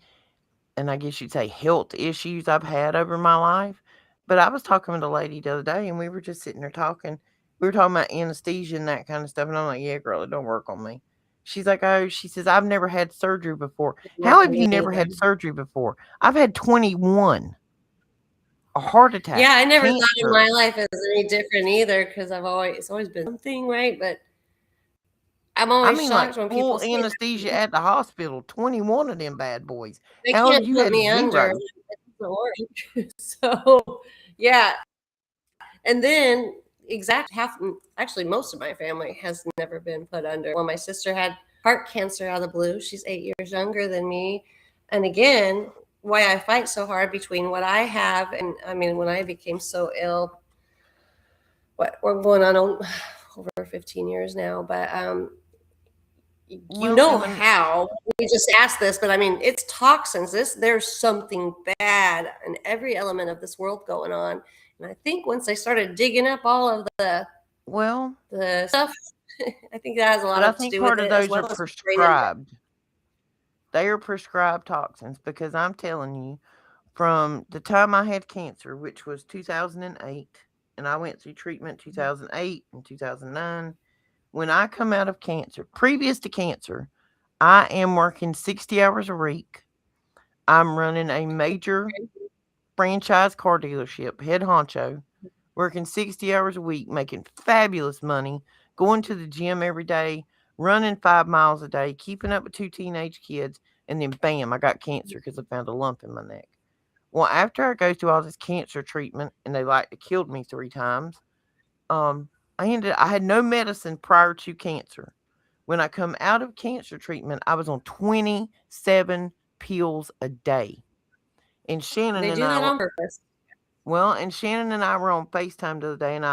and I guess you'd say health issues I've had over my life. But I was talking with a lady the other day, and we were just sitting there talking. We were talking about anesthesia and that kind of stuff, and I'm like, "Yeah, girl, it don't work on me." She's like, "Oh," she says, "I've never had surgery before." not How for have you me never either. had surgery before? I've had 21, a heart Yeah, attack, I never thought in cancer. my life it was any different either, because it's always been something, right? But I'm I always mean, like shocked when people full say that. anesthesia at the hospital, 21 of them bad boys. They How have can't you put had me under. zero? It doesn't work. So, yeah. And then actually, most of my family has never been put under. Well, my sister had heart cancer out of the blue. She's 8 years younger than me. And again, why I fight so hard between what I have, and I mean, when I became so ill, what we're going on over 15 years now, but Well, and when, how we just asked this, but I mean, it's toxins. There's something bad in every element of this world going on. And I think once I started digging up all of well, the stuff, I think that has a but lot I to think do with part of it, as those are well as brain injury. prescribed. They are prescribed toxins because I'm telling you, from the time I had cancer, which was 2008, and I went through treatment 2008 and 2009. When I come out of cancer, previous to cancer, I am working 60 hours a week. I'm running a major franchise car dealership, head honcho. working 60 hours a week, making fabulous money, going to the gym every day, running 5 miles a day, keeping up with 2 teenage kids, and then bam, I got cancer because I found a lump in my neck. Well, after I go through all this cancer treatment and they like to killed me 3 times, um, I had no medicine prior to cancer. When I come out of cancer treatment, I was on 27 pills a day. And Shannon They and do I that were on purpose. and Shannon and I were on FaceTime the other day, and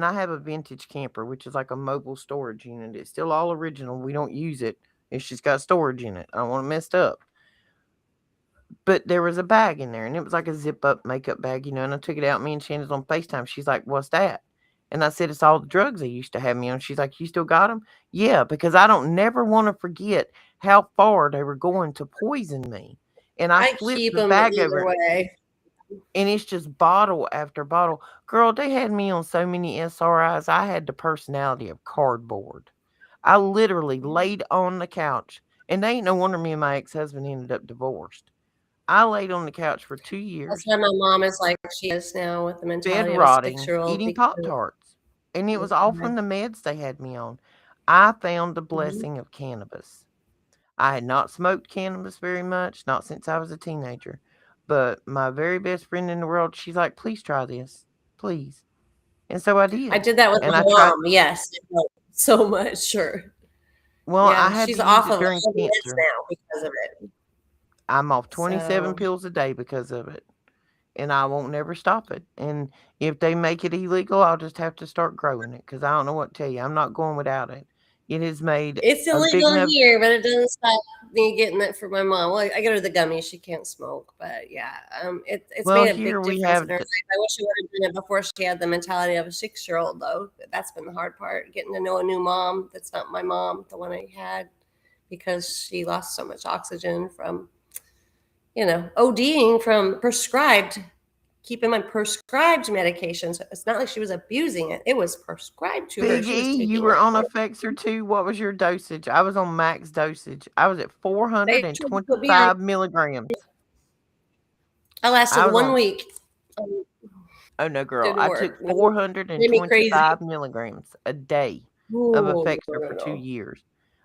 I have a vintage camper, which is like a mobile storage unit. It's still all original. We don't use it. It's just got storage in it. I don't want it messed up. But there was a bag in there, and it was like a zip up makeup bag, and I took it out. Me and Shannon's on FaceTime. She's like, "What's that?" And I said, "It's all the drugs they used to have me on." She's like, "You still got them?" Yeah, because I don't never want to forget how far they were going to poison me. And I I flipped keep the them bag either over, way. and it's just bottle after bottle. Girl, they had me on so many SRIs. I had the personality of cardboard. I literally laid on the couch, and they ain't no wonder me and my ex husband ended up divorced. I laid on the couch for 2 That's years, why my mom is like she is now, with the bed mentality of a rotting, 6-year-old. eating Because Pop Tarts, and it was all from the meds they had me on. I found the Mhm. blessing of cannabis. I had not smoked cannabis very much, not since I was a teenager. But my very best friend in the world, she's like, "Please try this. Please." And so I I did. did that with And my I tried, mom. Yes, it helped so much. Sure. well, I Yeah, had she's to use off it of during all the meds cancer. now because of it. I'm off 27 So pills a day because of it. And I won't never stop it. And if they make it illegal, I'll just have to start growing it because I don't know what to tell you. I'm not going without it. It has made it's a big illegal enough here, but it doesn't stop me getting it for my mom. Well, I get her the gummies; she can't smoke, but yeah, it's well, made a here big we difference in have her life. I wish she would have done it before she had the mentality of a 6-year-old, though. That's been the hard part, getting to know a new mom that's not my mom, the one I had, because she lost so much oxygen from ODing from prescribed. Keep in mind, prescribed medications. It's not like she was abusing it; it was prescribed to her. Big She was E. You taking were like on Effexor too. What was your dosage? I was on max dosage. I was at they tried to put me on. 425 milligrams. I lasted I was one on, week. Um, oh no, girl. didn't I took work. It made me crazy. 425 milligrams a day of Oh, no, Effexor no, for two no. years.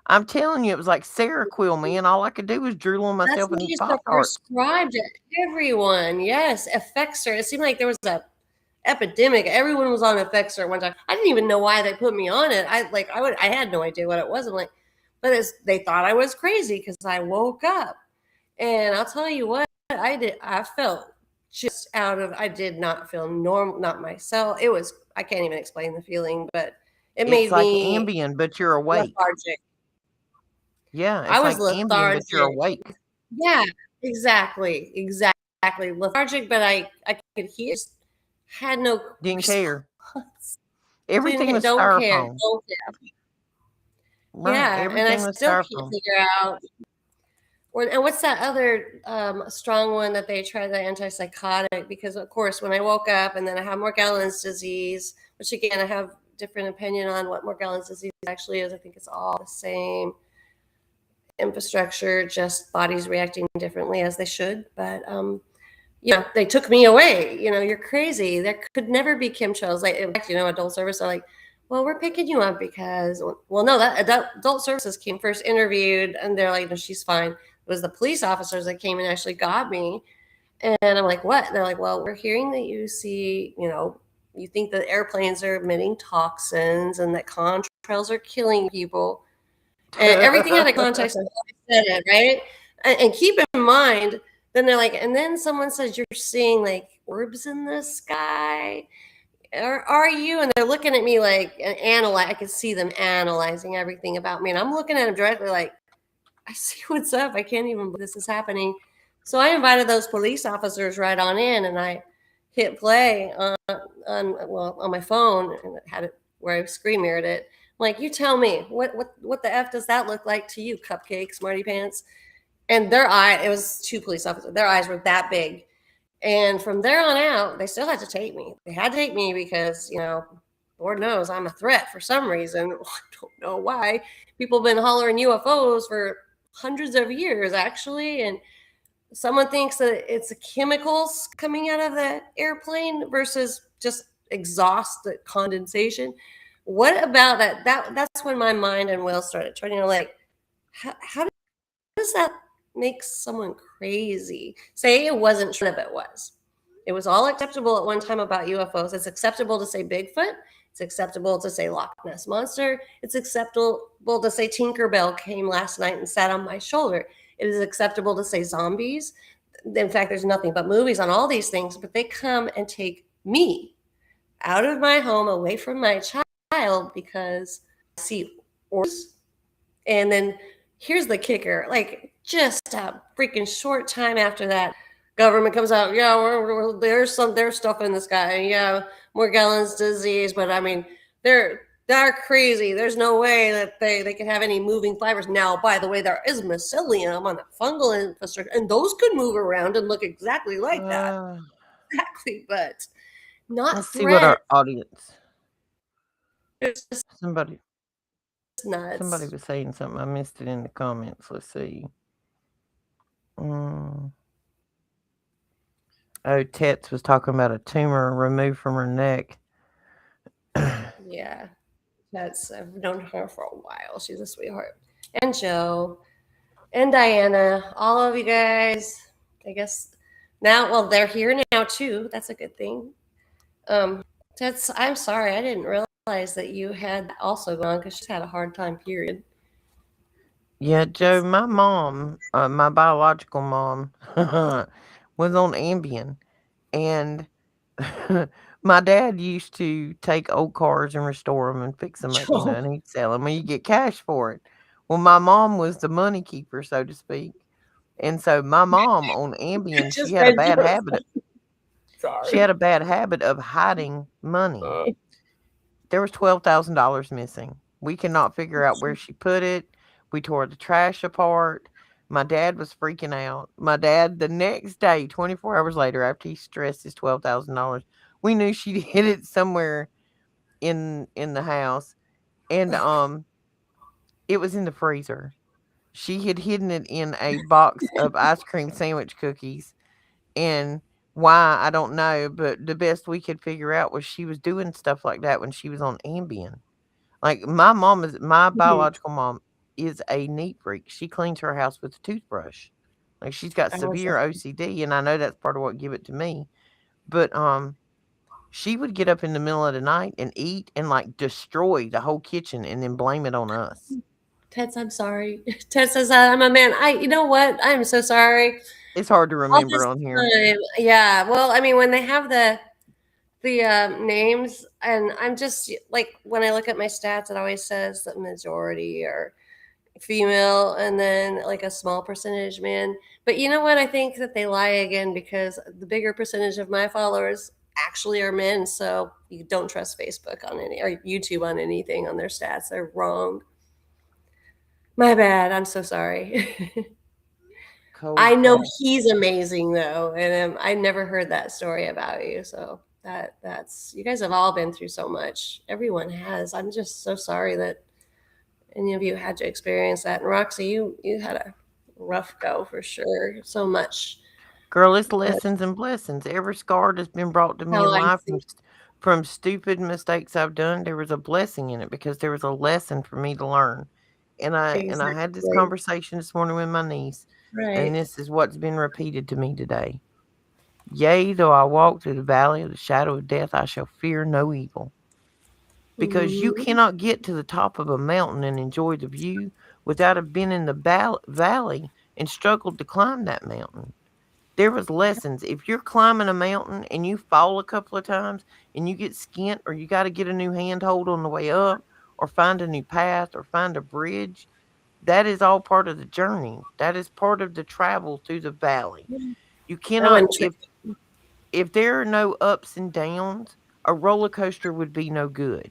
I'm telling you, it was like Seroquel, man. All I could do was drool on That's myself and what they eat used to Pop Tarts. prescribe to everyone. Yes, Effexor. It seemed like there was a epidemic. Everyone was on Effexor at one time. I didn't even know why they put me on it. I had no idea what it was. I'm like, but they thought I was crazy because I woke up. And I'll tell you what I did. I felt just out of. I did not feel normal, not myself. It was. I can't even explain the feeling, but it It's made like me Ambien, but you're awake. lethargic. Yeah, I it's was like Ambien, but you're lethargic. awake. Yeah, exactly. Lethargic, but I could hear. Just had no Didn't care. response. Everything was Don't care. styrofoam. Don't care. Right. Yeah, and I Everything was still can't styrofoam. figure out. And what's that other strong one that they tried, the antipsychotic? Because of course, when I woke up and then I have Morgellons disease, which again I have different opinion on what Morgellons disease actually is. I think it's all the same infrastructure, just bodies reacting differently as they should. But they took me away. You're crazy. There could never be chemtrails. Like, in fact, adult service are like, well, we're picking you up because, well, no, that adult services came first, interviewed, and they're like, no, she's fine. It was the police officers that came and actually got me. And I'm like, what? And they're like, well, we're hearing that you think that airplanes are emitting toxins and that contrails are killing people. And everything had a context of how I said it, right? And keep in mind, then they're like, and then someone says you're seeing like orbs in the sky. Or are you? And they're looking at me like and analyze. I could see them analyzing everything about me, and I'm looking at them directly like, I see what's up. I can't even believe this is happening. So I invited those police officers right on in, and I hit play on my phone and had it where I screen mirrored it. Like, you tell me what the f does that look like to you, cupcake, smarty pants? And it was two police officers. Their eyes were that big. And from there on out, they still had to take me. They had to take me because, Lord knows I'm a threat for some reason. I don't know why. People have been hollering UFOs for hundreds of years, actually. And someone thinks that it's the chemicals coming out of the airplane versus just exhaust, the condensation. What about that? That's when my mind and will started turning. Like, how does that make someone crazy? Say it wasn't true, of it was. It was all acceptable at one time about UFOs. It's acceptable to say Bigfoot. It's acceptable to say Loch Ness Monster. It's acceptable to say Tinkerbell came last night and sat on my shoulder. It is acceptable to say zombies. In fact, there's nothing but movies on all these things, but they come and take me out of my home, away from my child, because I see orders. And then here's the kicker, like just a freaking short time after that, government comes out, yeah, there's stuff in the sky, yeah, Morgellons disease, but I mean, they're crazy. There's no way that they can have any moving fibers. Now, by the way, there is mycelium on the fungal infrastructure, and those could move around and look exactly like that. Uh, Exactly, but not let's see what threats. our audience. It's just Somebody nuts. was saying something. I missed it in the comments. Let's see. Mm. Oh, Tets was talking about a tumor removed from her neck. Yeah, that's I've known her for a while. She's a sweetheart. And Joe and Diana, all of you guys. I guess now, well, they're here now too. That's a good thing. That's. I'm sorry, I didn't realize that you had that also going on because she's had a hard time. Period. Yeah, Joe, It's my mom, my biological mom, was on Ambien. And my dad used to take old cars and restore them and fix them up, Joe. and he'd sell them, and you get cash for it. Well, my mom was the money keeper, so to speak. And so my mom on Ambien, Just read yours. she Sorry. had a bad habit of hiding money. There was $12,000 missing. We cannot figure out where she put it. We tore the trash apart. My dad was freaking out. My dad, the next day, 24 hours later, after he stressed his $12,000, we knew she'd hid it somewhere in the house, and it was in the freezer. She had hidden it in a box of ice cream sandwich cookies, and why I don't know, but the best we could figure out was she was doing stuff like that when she was on Ambien. Like, my Mhm. biological mom is a neat freak. She cleans her house with a toothbrush. Like, she's got I was severe OCD, and I know that's part of what give it to me. But she would get up in the middle of the night and eat and like destroy the whole kitchen and then blame it on us. Ted, I'm sorry. Ted says I'm a man. You know what? I'm so sorry. It's hard to All remember this on here. time, yeah. Well, I mean, when they have the names, and I'm just like when I look at my stats, it always says that majority are female, and then like a small percentage man. But you know what? I think that they lie again because the bigger percentage of my followers actually are men. So you don't trust Facebook on any or YouTube on anything on their stats. They're wrong. My bad. I'm so sorry. Cold I know cat. he's amazing though, and I never heard that story about you. So that's you guys have all been through so much. Everyone has. I'm just so sorry that any of you had to experience that. And Roxy, you had a rough go for sure. So much. Girl, it's But lessons and blessings. Every scar that's been brought to me how in I life see from stupid mistakes I've done, there was a blessing in it because there was a lesson for me to learn. And I had this exactly conversation this morning with my niece, and right. this is what's been repeated to me today. Yea, though I walk through the valley of the shadow of death, I shall fear no evil. Because you Hmm. cannot get to the top of a mountain and enjoy the view without have been in the valley and struggled to climb that mountain. There was lessons. If you're climbing a mountain and you fall a couple of times and you get skint or you got to get a new handhold on the way up or find a new path or find a bridge, that is all part of the journey. That is part of the travel through the valley. You I cannot wouldn't trade. if there are no ups and downs, a roller coaster would be no good.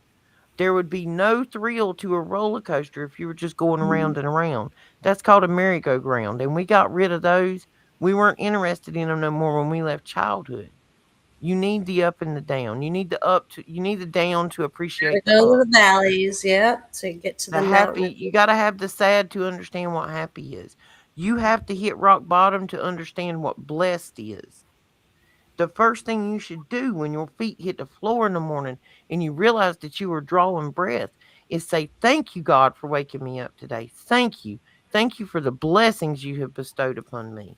There would be no thrill to a roller coaster if you were just going around and around. That's called a merry-go-round, and we got rid of those. We weren't interested in them no more when we left childhood. You need the up and the down. You need the down to Gotta appreciate the go to up. the valleys, yep, to get to The the happy, mountain. you got to have the sad to understand what happy is. You have to hit rock bottom to understand what blessed is. The first thing you should do when your feet hit the floor in the morning and you realize that you are drawing breath is say, "Thank you, God, for waking me up today. Thank you. Thank you for the blessings you have bestowed upon me.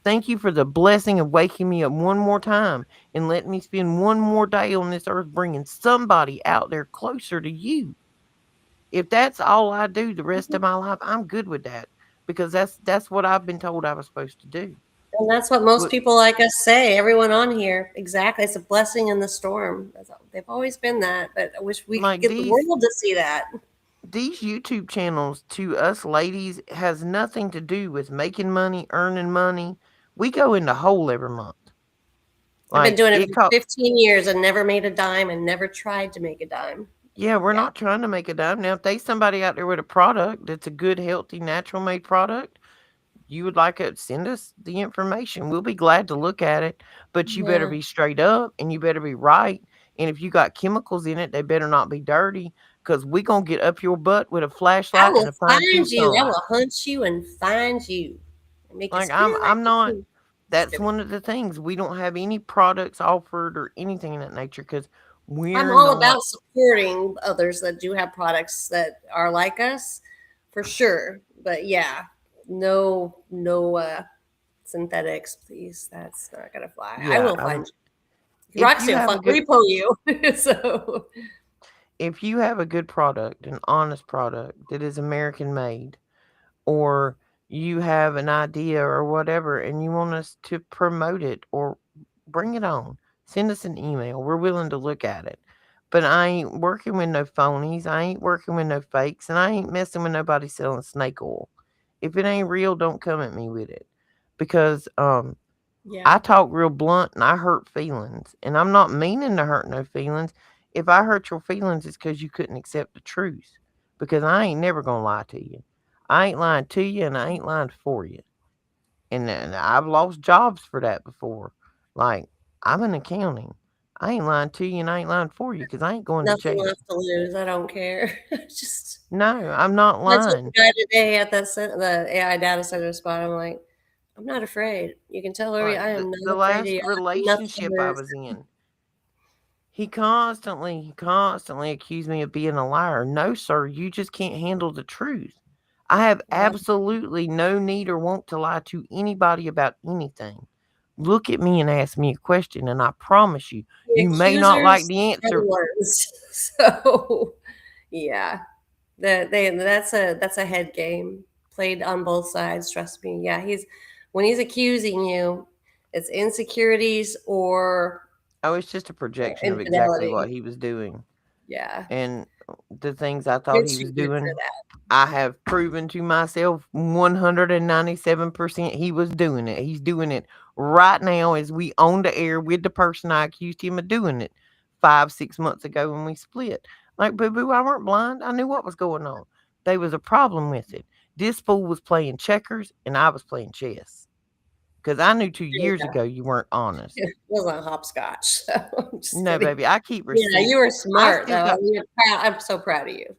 Thank you for the blessing of waking me up one more time and letting me spend one more day on this earth bringing somebody out there closer to you." If that's all I do the rest of my life, I'm good with that because that's what I've been told I was supposed to do. And that's what most But people like us say. Everyone on here, exactly. It's a blessing in the storm. They've always been that, but I wish we could like get the world to see that. these YouTube channels to us ladies has nothing to do with making money, earning money. We go in the hole every month. I've been Like doing it it for co- 15 years and never made a dime and never tried to make a dime. yeah, we're Yeah. not trying to make a dime. Now, if there's somebody out there with a product that's a good, healthy, natural made product, you would like it, send us the information. We'll be glad to look at it. But you better Yeah. be straight up and you better be right. And if you got chemicals in it, they better not be dirty because we going to get up your butt with a I flashlight and will a fine find tooth you. I comb. will hunt you and find you and make you Like squeal like I'm a not pig. Just that's kidding. one of the things. We don't have any products offered or anything in that nature because I'm we're all not. about supporting others that do have products that are like us, for sure. But yeah, no synthetics, please. That's not gonna fly. I Yeah, will find you. if you Roxy will have find a good repo you. So if you have a good product, an honest product that is American made, or you have an idea or whatever and you want us to promote it or bring it on, send us an email. We're willing to look at it. But I ain't working with no phonies. I ain't working with no fakes. And I ain't messing with nobody selling snake oil. If it ain't real, don't come at me with it. Because yeah, I talk real blunt and I hurt feelings. And I'm not meaning to hurt no feelings. If I hurt your feelings, it's because you couldn't accept the truth. Because I ain't never going to lie to you. I ain't lying to you and I ain't lying for you. And I've lost jobs for that before. Like, I'm in accounting. I ain't lying to you and I ain't lying for you because I ain't going to nothing jail. left to lose. I don't care. Just No, I'm not I told the lying. guy today at the AI data center spot. I'm like, I'm not afraid. You can tell her Like, I am the not afraid of last you. I have nothing to relationship I lose. was in, he constantly accused me of being a liar. No, sir, you just can't handle the truth. I have Yeah. absolutely no need or want to lie to anybody about anything. Look at me and ask me a question, and I promise you, The you may not like accusers the are the answer. ones. So yeah, that's a head game played on both sides. Trust me. Yeah, he's when he's accusing you, it's insecurities or Oh, it's just a projection of exactly what infidelity. he was doing. Yeah, And the things I thought you're he too was good for doing, that. I have proven to myself 197% he was doing it. He's doing it right now as we on the air with the person I accused him of doing it 5, 6 months ago when we split. Like, boo boo, I weren't blind. I knew what was going on. There was a problem with it. This fool was playing checkers and I was playing chess. Because I knew 2 years Yeah, ago you weren't honest. it wasn't hopscotch. So I'm just No, kidding. baby, I keep Yeah, you receipts. were I smart still though. got I'm so proud of you.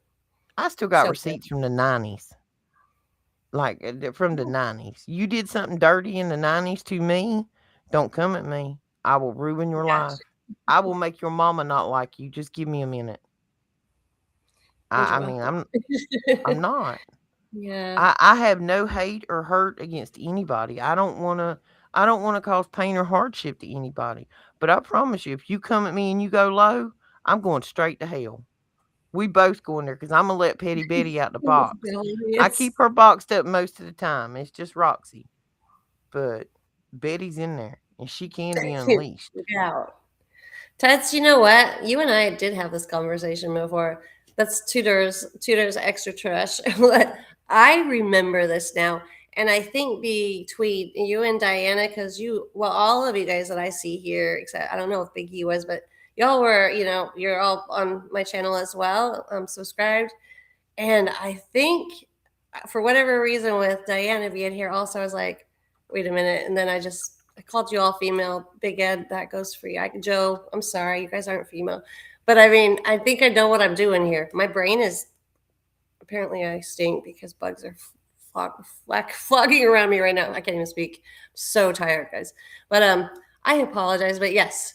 I still got So proud. receipts from the 90s. Like, from the 90s. You did something dirty in the 90s to me, don't come at me. I will ruin your life. Gotcha. I will make your mama not like you. Just give me a minute. And I you're I mean, welcome. I'm not. Yeah. I have no hate or hurt against anybody. I don't wanna cause pain or hardship to anybody. But I promise you, if you come at me and you go low, I'm going straight to hell. We both going there because 'cause Imma let Petty Betty out the box. I keep Yes. her boxed up most of the time. It's just Roxy. But Betty's in there, and she can be unleashed. Look out. Tats, you know what? You and I did have this conversation before. That's Tudor's extra trash. I remember this now. And I think between you and Diana, because well, all of you guys that I see here, except I don't know if Big E was, but y'all were, you're all on my channel as well, subscribed. And I think for whatever reason with Diana being here also, I was like, wait a minute. And then I called you all female. Big Ed, that goes for you. Joe, I'm sorry, you guys aren't female. But I mean, I think I know what I'm doing here. My brain is apparently I stink because bugs are flogging around me right now. I can't even speak. I'm so tired, guys. But I apologize, but yes,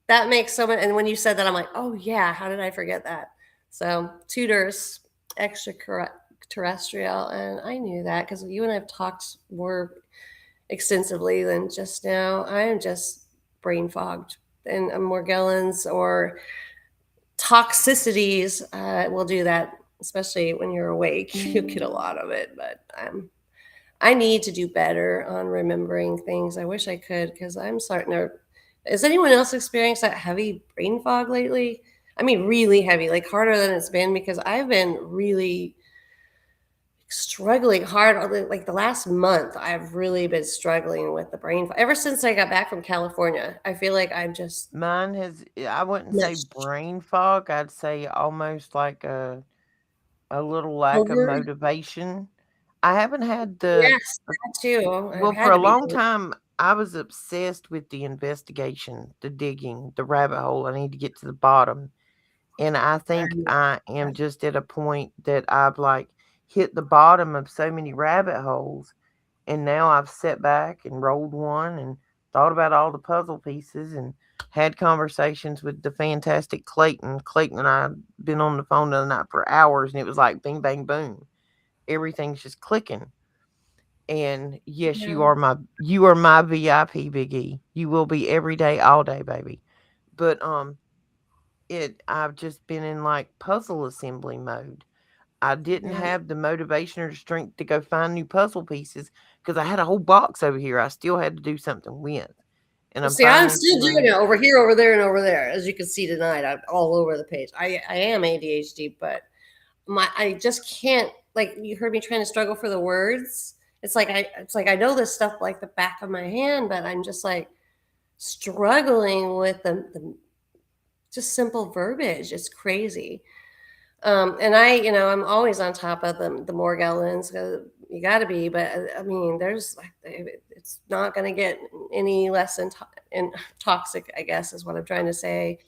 that makes so much. And when you said that, I'm like, oh yeah, how did I forget that? So tutors, extraterrestrial, and I knew that because you and I have talked more extensively than just now. I am just brain fogged, and Morgellons or toxicities will do that, especially when you're awake. You'll get a lot of it, but I need to do better on remembering things. I wish I could because I'm starting to. Has anyone else experienced that heavy brain fog lately? I mean, really heavy, like harder than it's been because I've been really struggling hard. Like the last month, I've really been struggling with the brain fog. Ever since I got back from California, I feel like I'm just Mine has, I wouldn't say much brain fog. I'd say almost like a little lack of over. motivation. I haven't had the, Yes, that too. I've well, for had a to be. long time, I was obsessed with the investigation, the digging, the rabbit hole. I need to get to the bottom. And I think Um, I am just at a point that I've like hit the bottom of so many rabbit holes. And now I've sat back and rolled one and thought about all the puzzle pieces and had conversations with the fantastic Clayton. Clayton and I have been on the phone the other night for hours, and it was like bing, bang, boom. Everything's just clicking. And yes, yeah, you are my VIP, Big E. You will be every day, all day, baby. But I've just been in like puzzle assembly mode. I didn't yeah. have the motivation or the strength to go find new puzzle pieces because I had a whole box over here I still had to do something with. And Well, I'm see, I'm finally still doing feeling, it over here, over there, and over there. As you can see tonight, I'm all over the page. I am ADHD, but I just can't. Like you heard me trying to struggle for the words. It's like I know this stuff like the back of my hand, but I'm just like struggling with the just simple verbiage. It's crazy. And I'm always on top of the Morgellons. You got to be, but I mean, there's like it's not going to get any less in toxic. I guess is what I'm trying to say.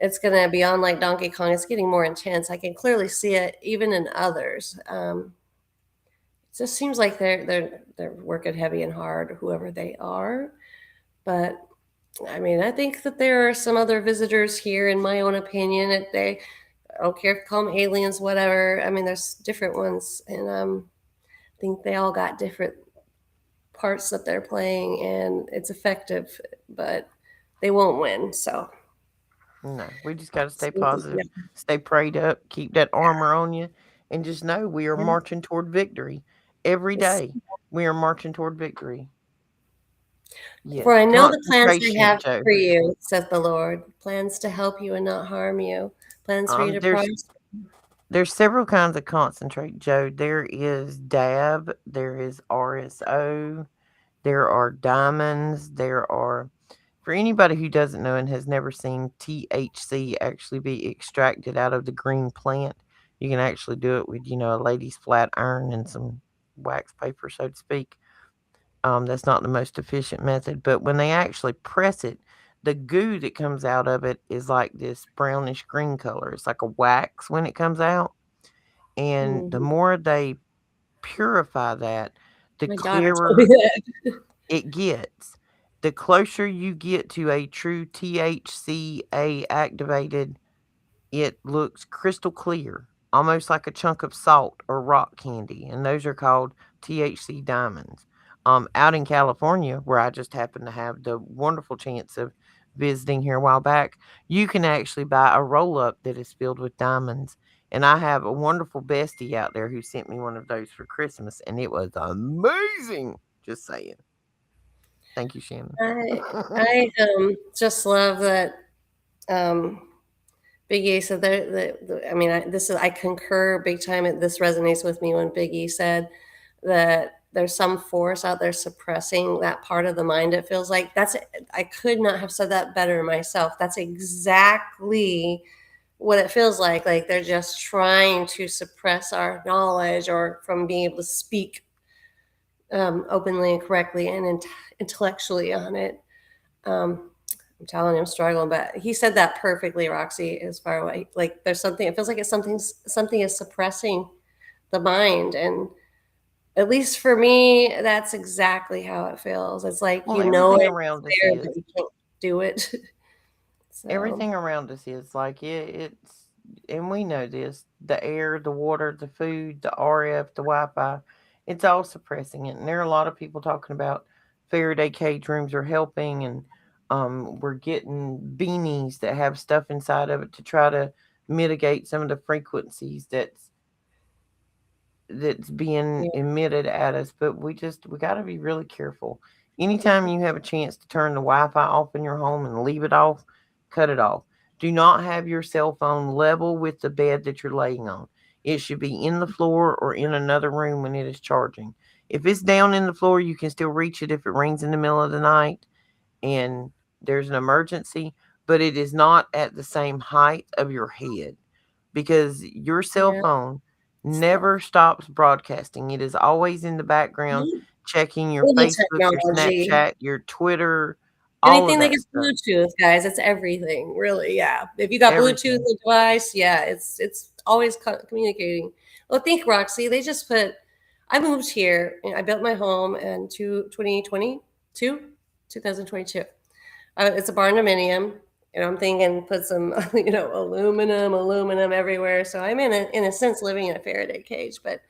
It's going to be on like Donkey Kong. It's getting more intense. I can clearly see it even in others. It just seems like they're working heavy and hard, whoever they are. But I mean, I think that there are some other visitors here, in my own opinion, that they I don't care if you call them aliens, whatever. I mean, there's different ones, and I think they all got different parts that they're playing, and it's effective, but they won't win. So, no, we just got to stay yeah, positive, stay prayed up, keep that armor on you, and just know we are yeah. marching toward victory every It's, day. We are marching toward victory. for Yes, I know the plans I concentration, have Joe. for you, saith the Lord, plans to help you and not harm you, plans for you to There's prosper. several kinds of concentrate, Joe. There is dab, there is RSO, there are diamonds, there are, for anybody who doesn't know and has never seen THC actually be extracted out of the green plant, you can actually do it with, a lady's flat iron and some wax paper, so to speak. That's not the most efficient method, but when they actually press it, the goo that comes out of it is like this brownish green color. It's like a wax when it comes out. And the Mhm. more they purify that, the My daughter told me clearer that. it gets. The closer you get to a true THCA activated, it looks crystal clear, almost like a chunk of salt or rock candy, and those are called THC diamonds. Out in California, where I just happened to have the wonderful chance of visiting here a while back, you can actually buy a roll up that is filled with diamonds. And I have a wonderful bestie out there who sent me one of those for Christmas, and it was amazing. Just saying. Thank you, Shannon. I just love that Biggie said that. I mean, I concur big time. This resonates with me when Biggie said that there's some force out there suppressing that part of the mind. It feels like I could not have said that better myself. That's exactly what it feels like. Like they're just trying to suppress our knowledge or from being able to speak openly and correctly and intellectually on it. I'm telling you, I'm struggling, but he said that perfectly, Roxy, as far away. Like there's something, it feels like something is suppressing the mind. And At least for me, that's exactly how it feels. It's like Well, you know everything it's around us there, but is. you can't do it. So Everything around us is like it's, and we know this: the air, the water, the food, the RF, the Wi-Fi. It's all suppressing it, and there are a lot of people talking about Faraday cage rooms are helping, and we're getting beanies that have stuff inside of it to try to mitigate some of the frequencies that's being yeah. emitted at us. But we got to be really careful. Anytime you have a chance to turn the Wi-Fi off in your home and leave it off, cut it off. Do not have your cell phone level with the bed that you're laying on. It should be in the floor or in another room when it is charging. If it's down in the floor, you can still reach it if it rings in the middle of the night and there's an emergency, but it is not at the same height of your head because your cell Yeah. phone Stuff. never stops broadcasting. It is always in the background checking your Any Facebook, your technology. Snapchat, your Twitter, all of Anything that that gets stuff. Bluetooth, guys, it's everything, really. Yeah. If you got Bluetooth Everything. the device, yeah, it's always communicating. Well, think Roxy, they just put. I moved here. I built my home in 2022, 2022. It's a barn dominium, and I'm thinking put some, aluminum everywhere. So I'm in a sense living in a Faraday cage. But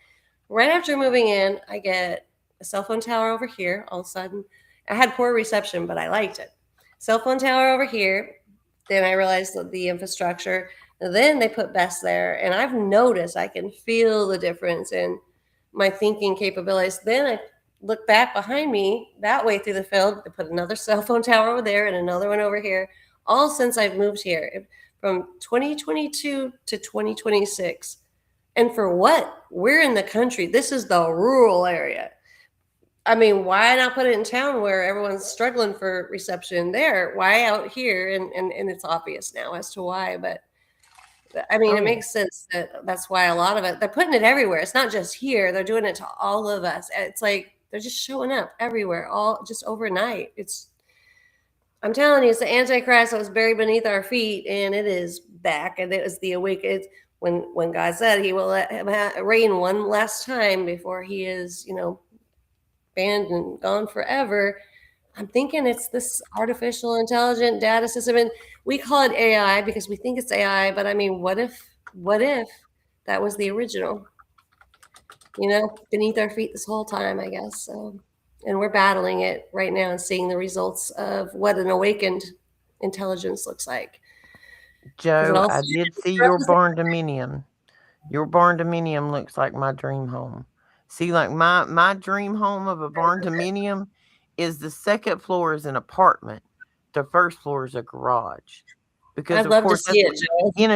right after moving in, I get a cell phone tower over here. All of a sudden, I had poor reception, but I liked it. Cell phone tower over here. Then I realized that the infrastructure. Then they put Best there, and I've noticed I can feel the difference in my thinking capabilities. Then I look back behind me that way through the field. They put another cell phone tower over there and another one over here. All since I've moved here, from 2022 to 2026. And for what? We're in the country. This is the rural area. I mean, why not put it in town where everyone's struggling for reception there? Why out here? And it's obvious now as to why. But I mean, Oh, it yeah. makes sense that that's why a lot of it, they're putting it everywhere. It's not just here. They're doing it to all of us. It's like they're just showing up everywhere, all just overnight. I'm telling you, it's the Antichrist that was buried beneath our feet, and it is back. And it was the awakened when God said He will let him reign one last time before He is, banned and gone forever. I'm thinking it's this artificial intelligent data system, and we call it AI because we think it's AI. But I mean, what if that was the original? Beneath our feet this whole time, I guess. So, and we're battling it right now and seeing the results of what an awakened intelligence looks like. Because it Joe, also I did see your barn dominium. Your barn dominium looks like my dream home. See, like my dream home of a barn dominium is the second floor is an apartment. The first floor is a garage. Because I'd of love to course see that's it, what Joe. in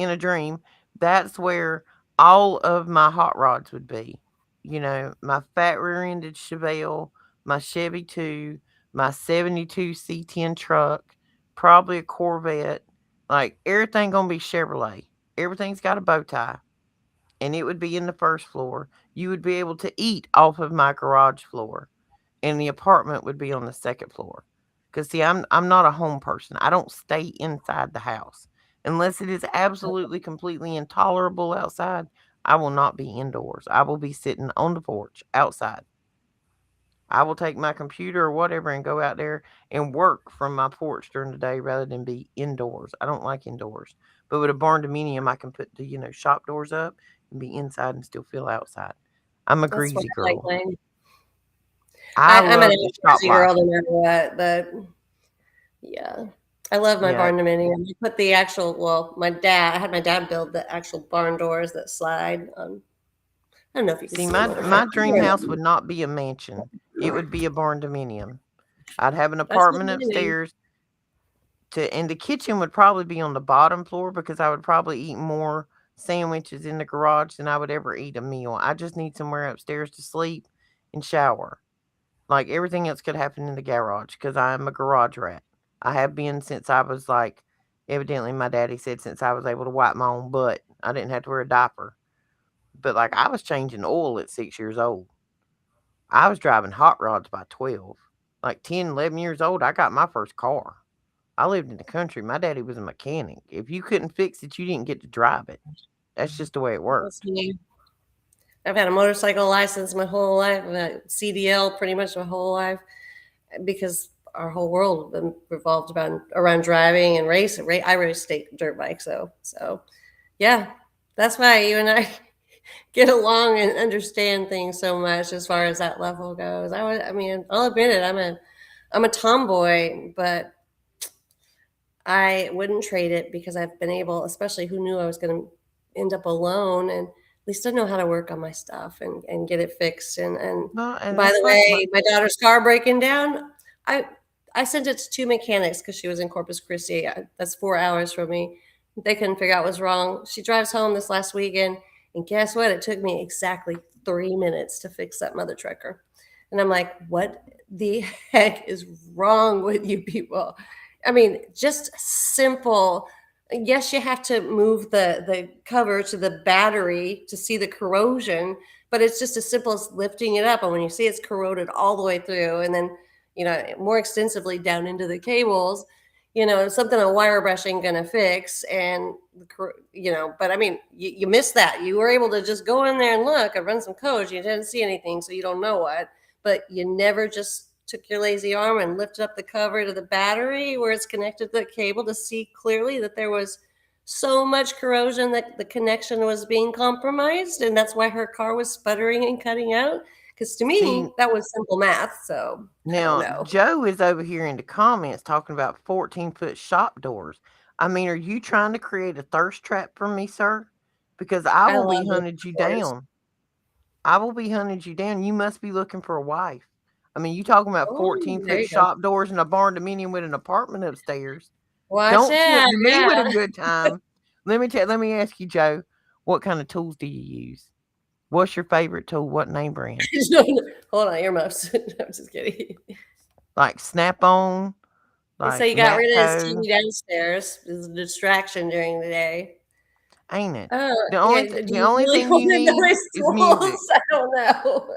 a dream, that's where all of my hot rods would be. My fat rear ended Chevelle, my Chevy 2, my 72 C10 truck, probably a Corvette. Like everything gonna be Chevrolet. Everything's got a bow tie, and it would be in the first floor. You would be able to eat off of my garage floor, and the apartment would be on the second floor. Cause see, I'm not a home person. I don't stay inside the house unless it is absolutely completely intolerable outside. I will not be indoors. I will be sitting on the porch outside. I will take my computer or whatever and go out there and work from my porch during the day rather than be indoors. I don't like indoors. But with a barn dominium, I can put the shop doors up and be inside and still feel outside. I'm a That's what greasy I like girl. mine. I I'm an love the shop outdoorsy life. girl no matter what, but yeah. I love my Yeah. barn dominium. I put the actual, well, I had my dad build the actual barn doors that slide on. I don't know if you can See, see them my over my here. dream house would not be a mansion. It would be a barn dominium. I'd have an That's what apartment I'm doing. upstairs and the kitchen would probably be on the bottom floor because I would probably eat more sandwiches in the garage than I would ever eat a meal. I just need somewhere upstairs to sleep and shower. Like everything else could happen in the garage because I am a garage rat. I have been since I was like, evidently my daddy said since I was able to wipe my own butt. I didn't have to wear a diaper. But like I was changing oil at 6 years old. I was driving hot rods by 12. Like 10, 11 years old, I got my first car. I lived in the country. My daddy was a mechanic. If you couldn't fix it, you didn't get to drive it. That's just the way it Let's worked. see. I've had a motorcycle license my whole life. I've had CDL pretty much my whole life because our whole world revolved around driving and racing. I race state dirt bike, so yeah, that's why you and I get along and understand things so much as far as that level goes. I mean, I'll admit it. I'm a tomboy, but I wouldn't trade it because I've been able, especially who knew I was going to end up alone, and at least I know how to work on my stuff and get it fixed. And No, and by that's the like way, my daughter's car breaking down, I I sent it to two mechanics because she was in Corpus Christi. That's 4 hours from me. They couldn't figure out what's wrong. She drives home this last weekend, and guess what? It took me exactly 3 minutes to fix that mother trucker. And I'm like, what the heck is wrong with you people? I mean, just simple. Yes, you have to move the cover to the battery to see the corrosion, but it's just as simple as lifting it up. And when you see it's corroded all the way through, and then more extensively down into the cables, something a wire brush ain't gonna fix. And but I mean, you missed that. You were able to just go in there and look and run some code. You didn't see anything, so you don't know what. But you never just took your lazy arm and lifted up the cover to the battery where it's connected to the cable to see clearly that there was so much corrosion that the connection was being compromised, and that's why her car was sputtering and cutting out. Because to see me, that was simple math. So I don't now know. Joe is over here in the comments talking about 14-foot shop doors. I mean, are you trying to create a thirst trap for me, sir? Because I I will love be those hunted you doors. down. I will be hunted you down. You must be looking for a wife. I mean, you talking about Oh, there 14-foot you go. shop doors and a barn dominion with an apartment upstairs. Watch Don't out. tempt me with a Yeah. good time. Let me ask you, Joe, what kind of tools do you use? What's your favorite tool? What name brand? Hold on, earmuffs. I'm just kidding. Like Snap On, So like you got rid of his Matco, TV downstairs. It was a distraction during the day. ain't it? Oh, The only yeah. th- Do the you only really thing want you to know need his is music. tools? I don't know.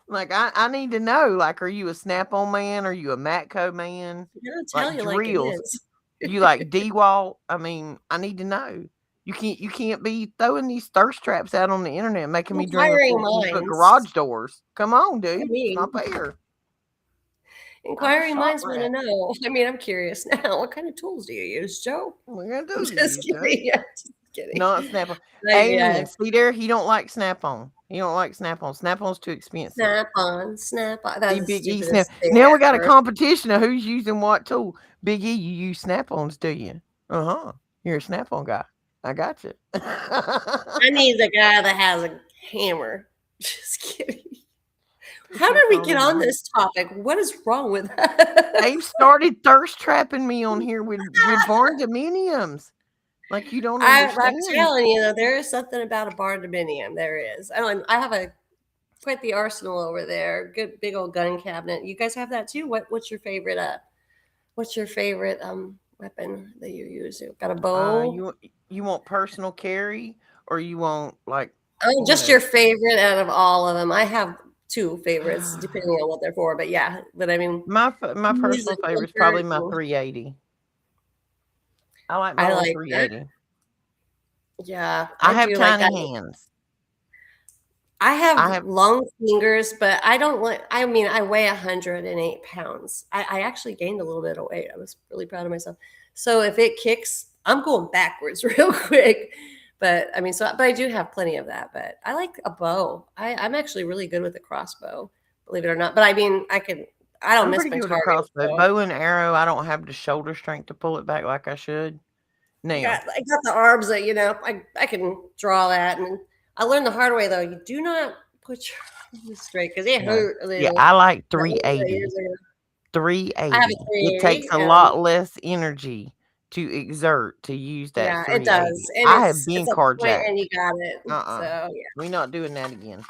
Like I need to know. Like, are you a Snap On man? Are you a Matco man? I'm gonna tell Like you like it drills. is. You like DeWalt? I mean, I need to know. You can't be throwing these thirst traps out on the internet making me dream of Inquiring 14-foot minds. garage doors. Come on, I dude. It's not mean, fair. I'm a inquiring shop minds want to rat. know. I mean, I'm curious now. What kind of tools do you use, Joe? What gonna I'm do you just use, Joe? kidding. I'm just kidding. Not Snap On. Yeah. Amen. See there, he don't like Snap On. He don't like Snap On. Snap On's too expensive. Snap on, snap on. See, That's the Big E Snap. stupidest thing Now we got a ever. competition of who's using what tool. Big E, you use Snap Ons, do you? Uh huh. You're a Snap On guy. I got you. I need the guy that has a hammer. Just kidding. How did Snap we On get in the on house. this topic? What is wrong with They've us? started thirst trapping me on here with barn dominiums. Like you don't I'm understand. telling you, though, there is something about a barn dominium. There is. I have quite the arsenal over there. Good big old gun cabinet. You guys have that too. What's your favorite? What's your favorite weapon that you use? You got a bow? You want personal carry or you want like Oh, you just know your favorite out of all of them. I have two favorites, depending on what they're for. But yeah, but I mean, my ease personal and favorite is comfort. probably my 380. I like my I little like that. 380. Yeah, I I have do like that. tiny hands. I I have have long fingers, but I don't like. I mean, I weigh 108 pounds. I actually gained a little bit of weight. I was really proud of myself. So if it kicks, I'm going backwards real quick. But I mean, but I do have plenty of that. But I like a bow. I'm actually really good with a crossbow, believe it or not. But I mean, I don't I'm miss pretty my good with a target. crossbow. So Bow and arrow, I don't have the shoulder strength to pull it back like I should. Now, I got the arms that I can draw that. And I learned the hard way though. You do not put your arms straight because it no. hurt a Yeah, little. I like I learned that 380. years ago. I have a 380. It takes 380. a lot less energy to exert to use that Yeah, it does, 380. and I have it's been a point, and carjacked. you got it. So Uh-uh. yeah, We not doing that again.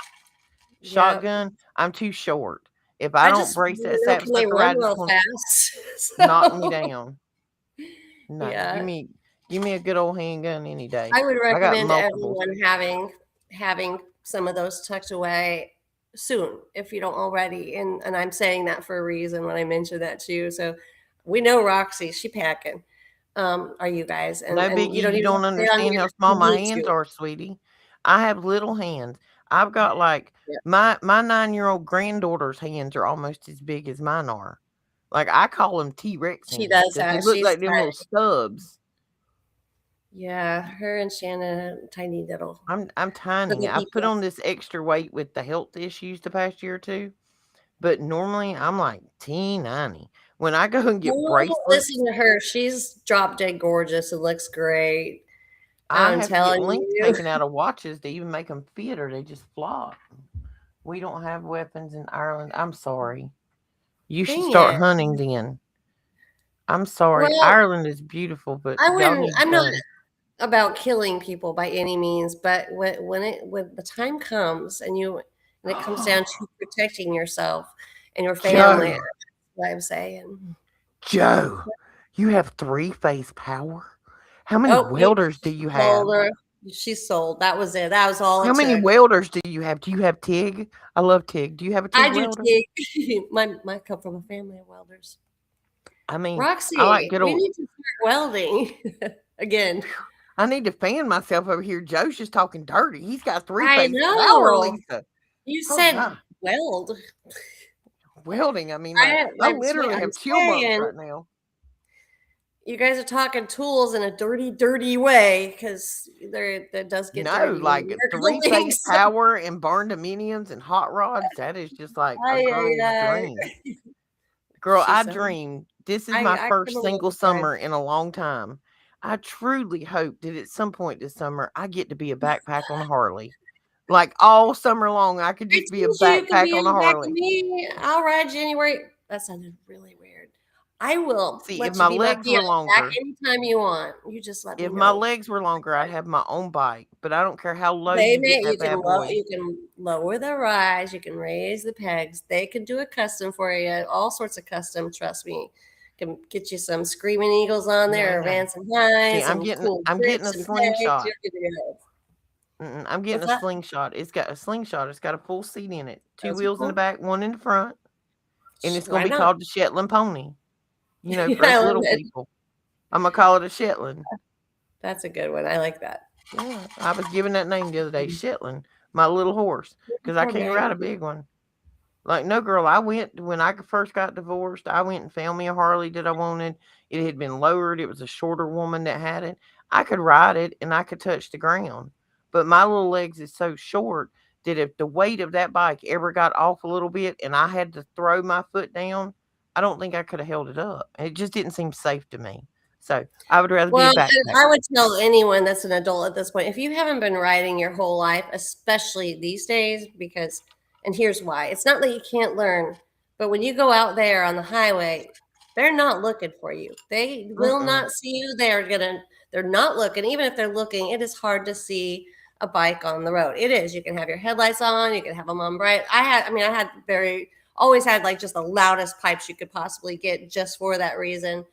yep. Shotgun, I'm too short. If I I don't just brace that can they sapsucker run right, I just real want fast? to knock me So down. No, yeah, give me a good old handgun any day. I would I got recommend multiples. everyone having some of those tucked away soon if you don't already. And I'm saying that for a reason when I mentioned that to you. So we know Roxy, she packing. Are you guys? No, And you Biggie, don't you even have don't to say it on understand how your small my hands YouTube. are, sweetie. I have little hands. I've got like Yeah, my 9-year-old granddaughter's hands are almost as big as mine are. Like I call them T-Rex she hands does because they that. look She's like them little tiny. stubs. Yeah, her and Shannon, tiny little I'm tiny. little I put people. on this extra weight with the health issues the past year or two, but normally I'm like teeny. When I go and get Oh, listen bracelets, to her. She's drop dead gorgeous and looks great. I I'm have to get telling links you. taken out of watches to even make them fit, or they just flop. We don't have weapons in Ireland. I'm sorry. You should Dang start it. hunting then. I'm sorry. Well, Ireland is beautiful, but I y'all wouldn't. need I'm not guns. about killing people by any means, but when the time comes and it comes down to protecting yourself and your family, Joe, that's what I'm saying. Joe, you have three phase power. How many Oh, you welders do you have? sold her. She's sold. That was it. That was all How it many took. welders do you have? Do you have TIG? I love TIG. Do you have a I TIG do welder? take my come from a family of welders. I mean, I like Roxy, good we old. need to start welding again. I need to fan myself over here. Joe's just talking dirty. He's got three I phase power, know. Lisa. You Oh said my, weld. welding. I mean, like I literally I'm have chill bumps saying right now. you guys are talking tools in a dirty, dirty way because there that does get No, dirty when like you work three on phase links. power and burned aluminiums and hot rods. That is just like a Ay, ay, girl's ay. dream. Girl, She I said, dream. This is my I come a first little single surprised. summer in a long time. I truly hope that at some point this summer I get to be a backpack on a Harley. Like all summer long, I could I just be a told you you can backpack be on on a the back of Harley. me. I'll ride you anywhere. That sounded really weird. I will See, if let you my be legs me were on the back longer, anytime you want. You just let me if my know. legs were longer, I'd have my own bike. But I don't care how low They you may get that bad boy. you can lower the rise, you can raise the pegs. They can do a custom for you, all sorts of custom. Trust me, can get you some Screaming Eagles on there, or No. Vance and See, Hines, I'm some getting cool I'm getting a grips and pegs. slingshot. You're good to go. I'm getting What's a that? slingshot. It's got a slingshot. It's got a full seat in it. Two Those are wheels in the cool. back, one in the front. And it's gonna Why be not? called the Shetland pony. You know, for I us love little it. people. I'm gonna call it a Shetland. That's a good one. I like that. Yeah, I was given that name the other day, Shetland, my little horse, because I Poor can't ride name. a big one. Like, no, girl, I went when I first got divorced. I went and found me a Harley that I wanted. It had been lowered. It was a shorter woman that had it. I could ride it and I could touch the ground. But my little legs is so short that if the weight of that bike ever got off a little bit and I had to throw my foot down, I don't think I could have held it up. It just didn't seem safe to me. So I would rather be a Well, and I backpacker. would tell anyone that's an adult at this point, if you haven't been riding your whole life, especially these days, because, and here's why, it's not that you can't learn, but when you go out there on the highway, they're not looking for you. They will Mm-mm. not see you. They're not looking. Even if they're looking, it is hard to see a bike on the road. It is. You can have your headlights on, you can have them on bright. I had always had like just the loudest pipes you could possibly get just for that reason.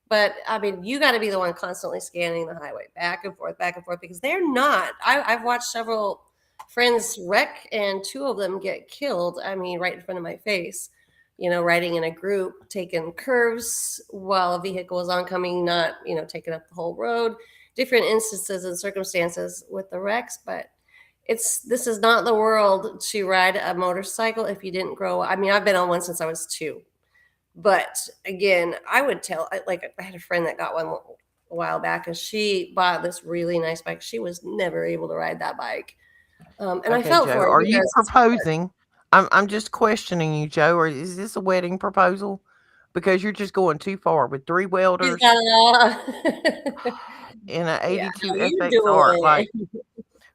But I mean, you got to be the one constantly scanning the highway back and forth, because they're not. I've watched several friends wreck and two of them get killed. I mean, right in front of my face, riding in a group, taking curves while a vehicle is oncoming, not, taking up the whole road. Different instances and circumstances with the wrecks, but this is not the world to ride a motorcycle if you didn't grow. I mean, I've been on one since I was 2. But again, I would tell, like, I had a friend that got one a while back, and she bought this really nice bike. She was never able to ride that bike. And I Okay, felt Joe, for her are you because proposing? I'm just questioning you, Joe, or is this a wedding proposal? Because you're just going too far with three she's welders got it all. and an Yeah, 82 how you FXR. doing?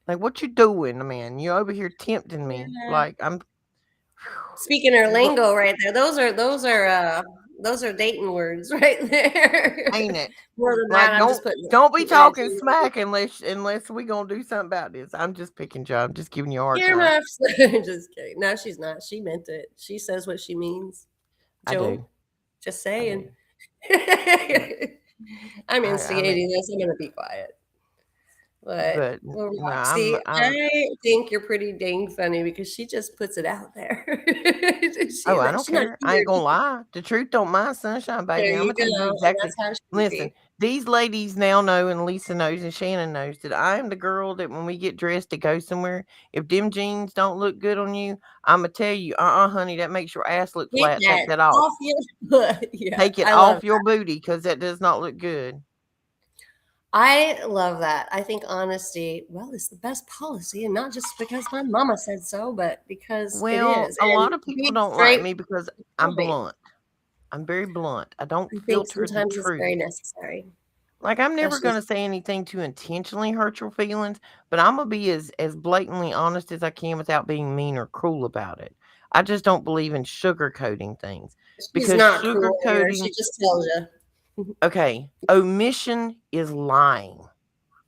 Like what you doing, man? You over here tempting me. Yeah. Like I'm Speaking her look, lingo right there. Those are dating words right there. ain't it? More than that, Like I'm just putting don't be putting that to talking you. smack unless we gonna do something about this. I'm just picking Joe. I'm just giving you a hard time. Earmuffs. Just kidding. No, she's not. She meant it. She says what she means. I do. Joe, just I saying. do. Yeah. I'm I mean instigating this. I'm going to be quiet. But But well, no, Roxy, I'm. I think you're pretty dang funny because she just puts it out there. Oh, She's I like, don't she's not care. I here. ain't gonna lie. The truth don't mind sunshine, There baby. I'm you gonna tell you go, and exactly. that's how it should Listen, be. these ladies now know, and Lisa knows, and Shannon knows that I am the girl that when we get dressed to go somewhere, if them jeans don't look good on you, I'm gonna tell you, honey, that makes your ass look Take flat. Take that that off. off your yeah, Take it I love off your booty because that does not look good. I love that. I think honesty, well, is the best policy, and not just because my mama said so, but because it Well, is. a And lot of people being don't like straight me because will I'm be. blunt. I'm very blunt. I don't I think filter the sometimes it's truth. very necessary, Like, I'm never especially gonna say anything to intentionally hurt your feelings, but Imma be as blatantly honest as I can without being mean or cruel about it. I just don't believe in sugarcoating things she's because not cruel here. sugarcoating She just tells you. okay, omission is lying.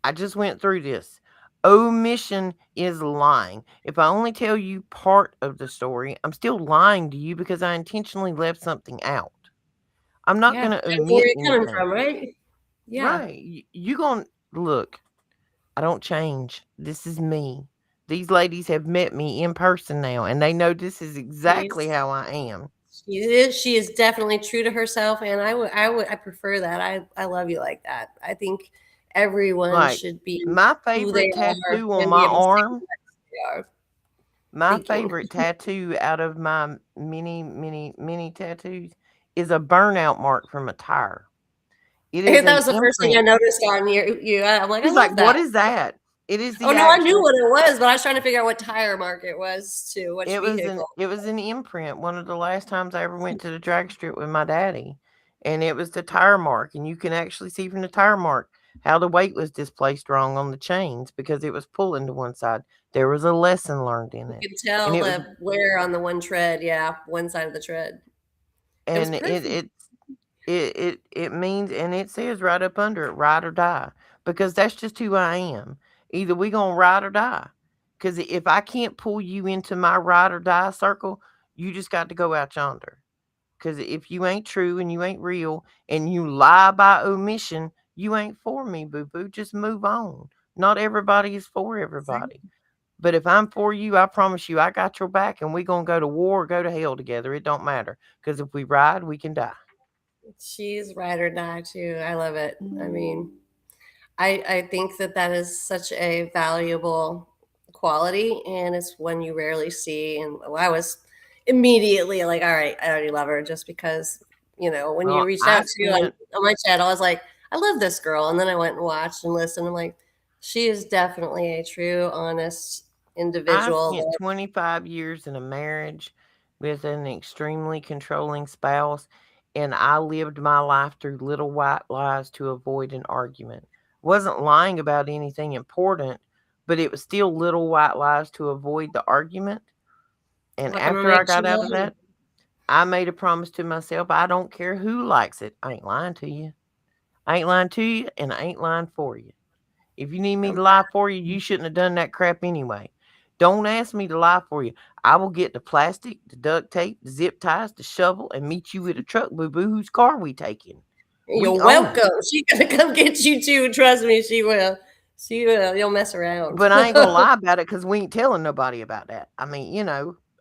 I just went through this. Omission is lying. If I only tell you part of the story, I'm still lying to you because I intentionally left something out. I'm not Yeah, gonna depends where omit you're coming anything. from, right? Yeah. Right. You gonna look. I don't change. This is me. These ladies have met me in person now, and they know this is exactly She's how I am. she is definitely true to herself, and I prefer that. I love you like that. I think everyone Like, should be my who they favorite are tattoo on and be my able to say arm, what they are my thinking. favorite tattoo out of my many tattoos is a burnout mark from a tire. It is That an was the first thing I imprint. noticed on you. I'm like, I He's like, love "What that. is that?" It is Oh the no, I knew actual. what it was, but I was trying to figure out what tire mark it was too, which vehicle. It was an imprint, one of the last times I ever went to the drag strip with my daddy, and it was the tire mark, and you can actually see from the tire mark how the weight was displaced wrong on the chains because it was pulling to one side. There was a lesson learned in You it, could and tell it was the wear on the one tread. Yeah, one side of the tread. It was and perfect. it means and it says right up under it, ride or die, because that's just who I am. Either we gonna ride or die. Because if I can't pull you into my ride or die circle, you just got to go out yonder. Because if you ain't true and you ain't real and you lie by omission, you ain't for me, boo boo. Just move on. Not everybody is for everybody. But if I'm for you, I promise you, I got your back and we going to go to war or go to hell together. It don't matter. Because if we ride, we can die. She's ride or die too. I love it. I mean, I think that that is such a valuable quality, and it's one you rarely see. And I was immediately like, all right, I already love her just because, when you Well, reached I out to spent on my channel, I was like, I love this girl. And then I went and watched and listened. I'm like, she is definitely a true, honest I individual spent that 25 years in a marriage with an extremely controlling spouse, and I lived my life through little white lies to avoid an argument. Wasn't lying about anything important, but it was still little white lies to avoid the argument. And walking on after I got out eggshell. of that, I made a promise to myself I don't care who likes it. I ain't lying to you. I ain't lying to you, and I ain't lying for you. If you need me I'm to lie for you, you shouldn't have done that crap anyway. Don't ask me to lie for you. I will get the plastic, the duct tape, the zip ties, the shovel, and meet you at a truck, boo boo. Whose car we taking? We You're own it. welcome. She gonna come get you too. Trust me, she will. She will. You'll mess around. But I ain't gonna lie about it because we ain't telling nobody about that. I mean,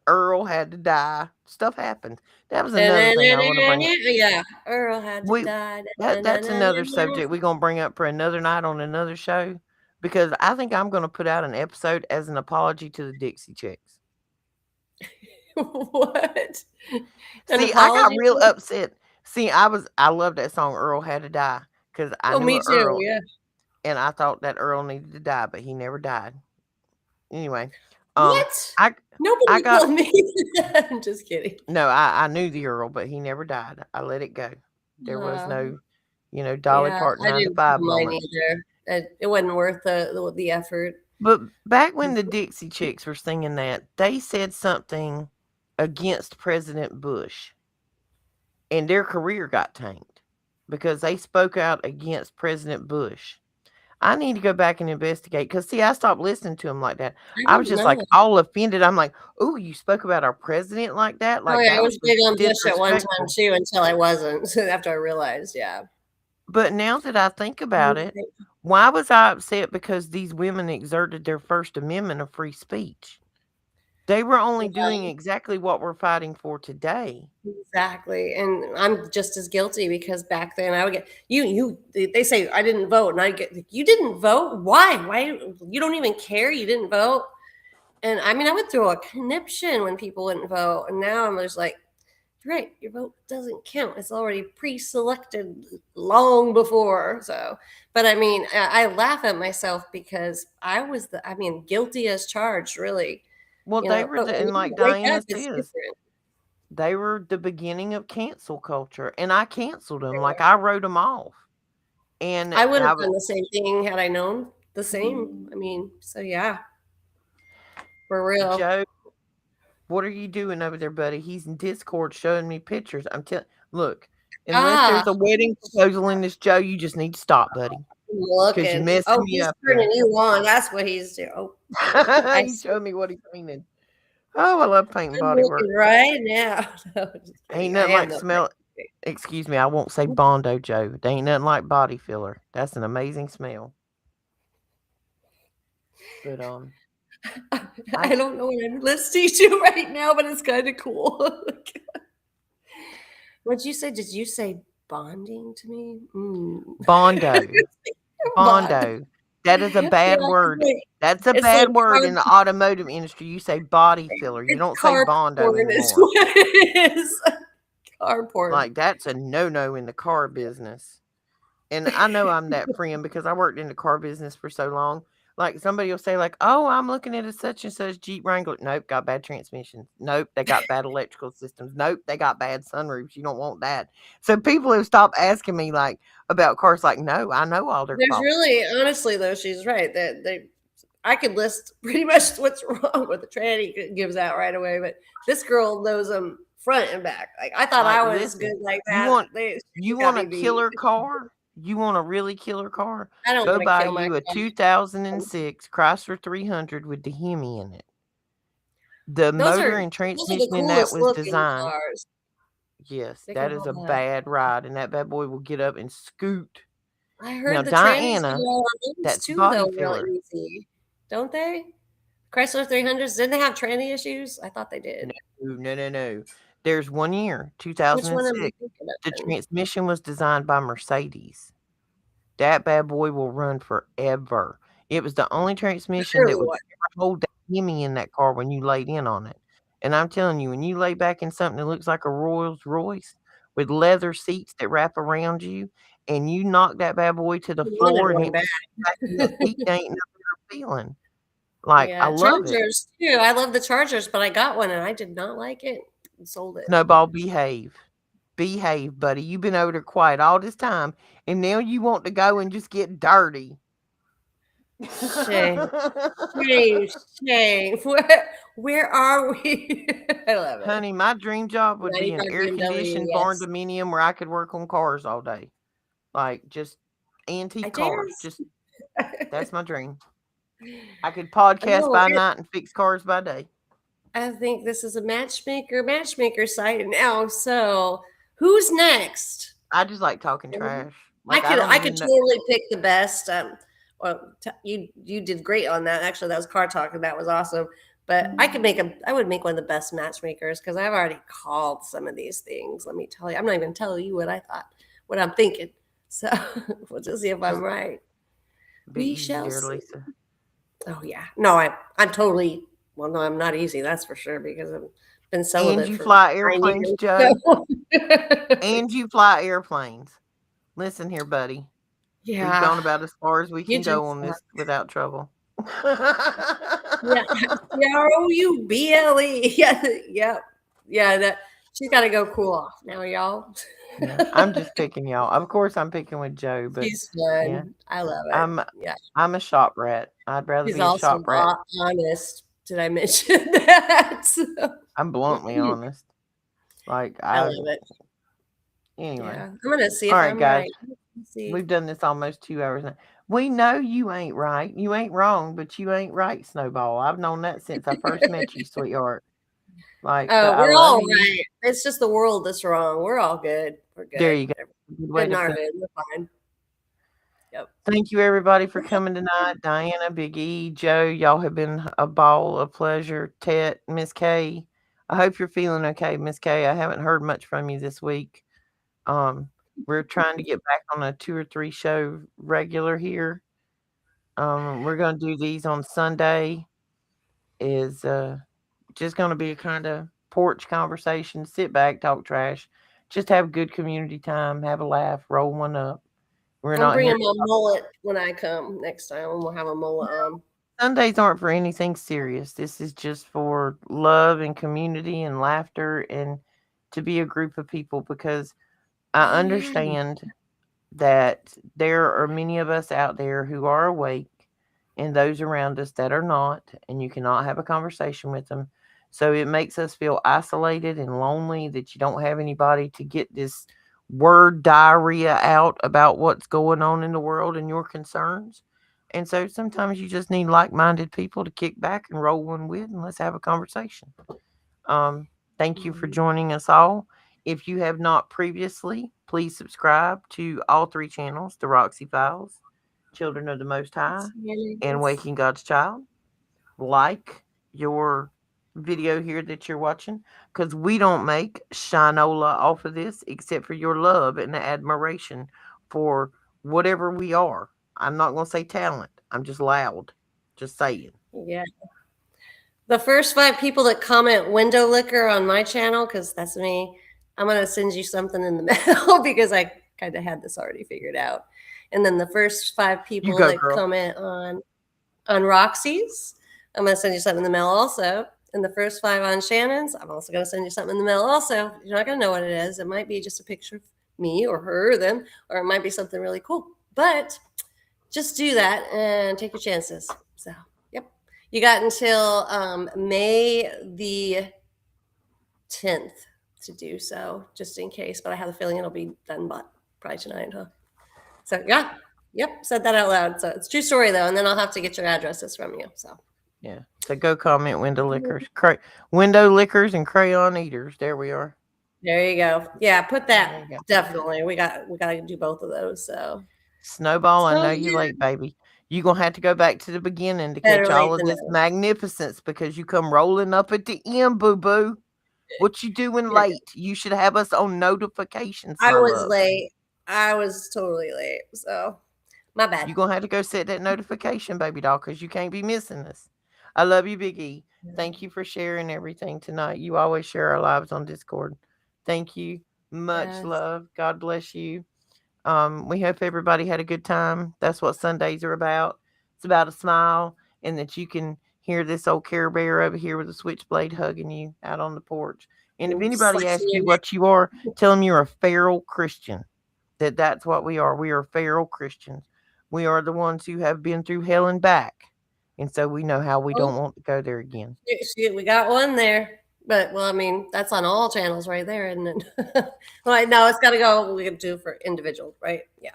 Earl had to die. Stuff happens. That was another thing I want to bring up. Yeah, Earl had to We die. that's another subject we're gonna bring up for another night on another show because I think I'm gonna put out an episode as an apology to the Dixie Chicks. What? An See, I got apology? real upset. See, I love that song Earl Had to Die because I Oh, knew me a too. Earl Yeah. and I thought that Earl needed to die, but he never died. Anyway, What? I I Nobody got told me that. I'm just kidding. no, I knew the Earl, but he never died. I let it go. There was Uh, no, Dolly yeah, Parton I 9 to didn't tell 5 mine moment. either. It wasn't worth the effort. But back when the Dixie Chicks were singing that, they said something against President Bush, and their career got tanked because they spoke out against President Bush. I need to go back and investigate because, see, I stopped listening to him like that. I I was didn't just know. like all offended. I'm like, "Oh, you spoke about our president like that? Oh Like yeah, I that was was big on Bush at one time disrespectful." too until I wasn't. After I realized, yeah. But now that I think about it, Why was I upset? Because these women exerted their First Amendment of free speech. They were only doing Yeah, exactly what we're fighting for today. exactly. And I'm just as guilty because back then I would get they say I didn't vote and I get, you didn't vote? Why? Why you don't even care you didn't vote? And I mean I would throw a conniption when people wouldn't vote. And now I'm just like, right, your vote doesn't count. It's already pre-selected long before. So, but I mean, I laugh at myself because I mean, guilty as charged, really. Well, You they know, were but the, when and you like wake up, Diana it's says, different. they were the beginning of cancel culture, and I canceled them. Like I wrote them off, and I would I have was done the same thing had I known the same. I mean, so yeah, for real. Joe. What are you doing over there, buddy? He's in Discord showing me pictures. I'm telling. Look, unless Ah, there's a wedding proposal in this, Joe, you just need to stop, buddy, I'm because you're looking. messing Oh, me he's up turning here. you on. That's what he's doing. Oh, wait. I He's see. showing me what he's painted. Oh, I love painting I'm body work. looking right now. No, just Ain't kidding. I nothing am like looking. smell. Excuse me, I won't say Bondo, Joe. There ain't nothing like body filler. That's an amazing smell. But I I don't know what I'm listening to right now, but it's kind of cool. What'd you say? Did you say bonding to me? Bondo, Bond. Bondo. That is a Yeah, bad word. That's a it's like bad word in the automotive industry. You say body filler. You it's don't say car Bondo porn is anymore. what it is. Car porn. Like that's a no-no in the car business. And I know I'm that friend because I worked in the car business for so long. Like somebody will say, like, "Oh, I'm looking at a such and such Jeep Wrangler." Nope, got bad transmissions. Nope, they got bad electrical systems. Nope, they got bad sunroofs. You don't want that. So people have stopped asking me like about cars. Like, no, I know all their There's faults. really, honestly, though, she's right. That they, I could list pretty much what's wrong with the tranny gives out right away, but this girl knows them front and back. Like I thought Like, I was listen, good like you that. want She you got want me a beat. killer car? You want a really killer car? I don't Go want to buy kill my you a car. 2006 Chrysler 300 with the Hemi in it. The motor and Those are the transmission in that coolest was looking designed. cars. Yes, They can that is haul a that. bad ride, and that bad boy will get up and scoot. I Now, heard the trannies get Diana, all on those that's too, body though, real filler. easy, don't they? Chrysler 300s, didn't they have tranny issues? I thought they No, did. no, no, no. There's one year, Which one am I 2006. thinking of The then? transmission was designed by Mercedes. That bad boy will run forever. It was the only transmission that Surely would what? ever hold that Hemi in that car when you laid in on it. And I'm telling you, when you lay back in something that looks like a Rolls Royce with leather seats that wrap around you, and you knock that bad boy to the I wanted floor and one it bad. back in your seat, there ain't no better feeling. Like, I Yeah, love it. Chargers too. I love the Chargers, but I got one and I did not like it and sold it. Snowball, behave. Behave, buddy. You've been over there quiet all this time, and now you want to go and just get dirty. Shame, shame, shame. Where are we? I love it. Honey, my dream job would be an 95 BMW, air-conditioned barn yes. dominium where I could work on cars all day. Like, just I antique cars. guess. Just that's my dream. I could I podcast know by it. night and fix cars by day. I think this is a matchmaker site now. So who's next? I just like talking trash. I Like, I could don't I could even know. totally pick the best. Well, you did great on that. Actually, that was car talk, and that was awesome. But I would make one of the best matchmakers because I've already called some of these things. Let me tell you, I'm not even telling you what I thought, what I'm thinking. So we'll just see if I'm Just right. be We easy shall there, see. Lisa. Oh yeah, no, I'm totally. Well, no, I'm not easy. That's for sure because I've been And celibate you for fly 9 airplanes, years. Joe. And you fly airplanes. Listen here, buddy. We've Yeah, gone about as far as we you can go just on this without trouble. yeah, Crouble. Yeah, yeah, yeah. That she's got to go cool off now, y'all. Yeah, I'm just picking y'all. Of course, I'm picking with Joe, but She's yeah, fun. I love it. I'm Yeah, I'm a shop rat. I'd rather she's be a also shop rat. honest. Did I mention that? So, I'm bluntly honest. Like I I love it. anyway. Yeah, I'm gonna see All if right, I'm guys. right. Let's see. We've done this almost 2 hours now. We know you ain't right. You ain't wrong, but you ain't right, Snowball. I've known that since I first met you, sweetheart. Like, but Oh, I we're love all you. right. It's just the world that's wrong. We're all good. We're There good. you go. Good way Good in to our put it. hood. We're fine. Yep. Thank you, everybody, for coming tonight. Diana, Big E, Joe, y'all have been a ball of pleasure. Tet, Miss K, I hope you're feeling okay, Miss K. I haven't heard much from you this week. Um, we're trying to get back on a 2 or 3 show regular here. We're gonna do these on Sunday. Is just gonna be a kind of porch conversation. Sit back, talk trash, just have good community time, have a laugh, roll one up. We're I'm not here. bringing my mullet when I come next time. We'll have a mullet on. Sundays aren't for anything serious. This is just for love and community and laughter and to be a group of people because I Oh yeah. understand that there are many of us out there who are awake and those around us that are not, and you cannot have a conversation with them. So it makes us feel isolated and lonely that you don't have anybody to get this word diarrhea out about what's going on in the world and your concerns. And so sometimes you just need like minded people to kick back and roll one with and let's have a conversation. Um, Thank you for joining us all. If you have not previously, please subscribe to all 3 channels, The Roxy Files, Children of the Most High, and Waking God's Child. Like your video here that you're watching because we don't make shinola off of this except for your love and admiration for whatever we are. I'm not going to say talent. I'm just loud. Just saying. Yeah. The first 5 people that comment window liquor on my channel, because that's me, I'm gonna send you something in the mail because I kind of had this already figured out. And then the first 5 You people go, that girl. comment on Roxy's, I'm gonna send you something in the mail also. And the first 5 on Shannon's, I'm also gonna send you something in the mail also. You're not gonna know what it is. It might be just a picture of me or her or them, or it might be something really cool. But just do that and take your chances. So, yep. You got until May the 10th to do so, just in case. But I have a feeling it'll be done by probably tonight, huh? So, yeah. Yep. Said that out loud. So, it's a true story, though. And then I'll have to get your addresses from you. So, Yeah. So go comment window lickers. Window lickers and crayon eaters. There we are. there you go. Yeah. Put There that. you go. Definitely. We got to do both of those. So, Snowball, I so know you're yeah. late, baby. You're going to have to go back to the beginning to Better catch late all of than this never. magnificence because you come rolling up at the end, boo boo. What you doing Yeah. late? You should have us on notifications, I my was love. late. I was totally late. So, my bad. You're going to have to go set that notification, baby doll, because you can't be missing us. I love you, Big E. Thank you for sharing everything tonight. You always share our lives on Discord. Thank you. Much Yes. love. God bless you. We hope everybody had a good time. That's what Sundays are about. It's about a smile and that you can hear this old Care Bear over here with a switchblade hugging you out on the porch. And if anybody Slicing asks your you neck. what you are, tell them you're a feral Christian. That's what we are. We are feral Christians. We are the ones who have been through hell and back. And so we know how we Oh, don't want to go there again. shoot, we got one there. But well, I mean, that's on all channels right there, isn't it? Well, no, it's got to go. We can do for individual, right? Yeah.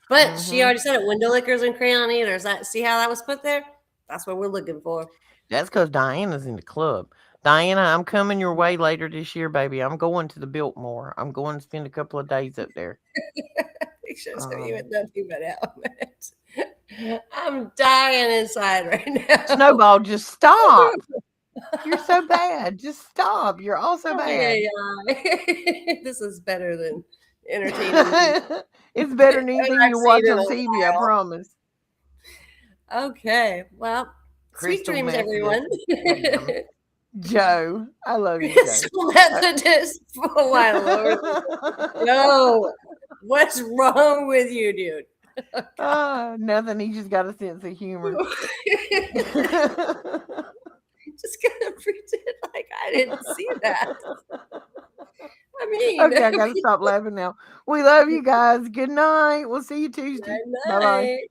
But she Mm-hmm. already said it. Window lickers and crayon eaters. That see how that was put there? That's what we're looking for. That's because Diana's in the club. Diana, I'm coming your way later this year, baby. I'm going to the Biltmore. I'm going to spend a couple of days up there. Pictures of you with nothing but helmet. I'm dying inside right now. Snowball, just stop. You're so bad. Just stop. You're all so Oh, bad. yeah. This is better than entertaining people. It's better than anything I've you seen watch in on a TV, I while. promise. Okay. Well, sweet Crystal dreams, Methodist. everyone. Joe. I love you, Joe. Crystal Methodist for a while, Lord. Yo, what's wrong with you, dude? Nothing. He just got a sense of humor. Just gonna pretend like I didn't see that. I mean, Okay, I gotta stop laughing now. We love you guys. Good night. We'll see you Tuesday. good Bye bye. night.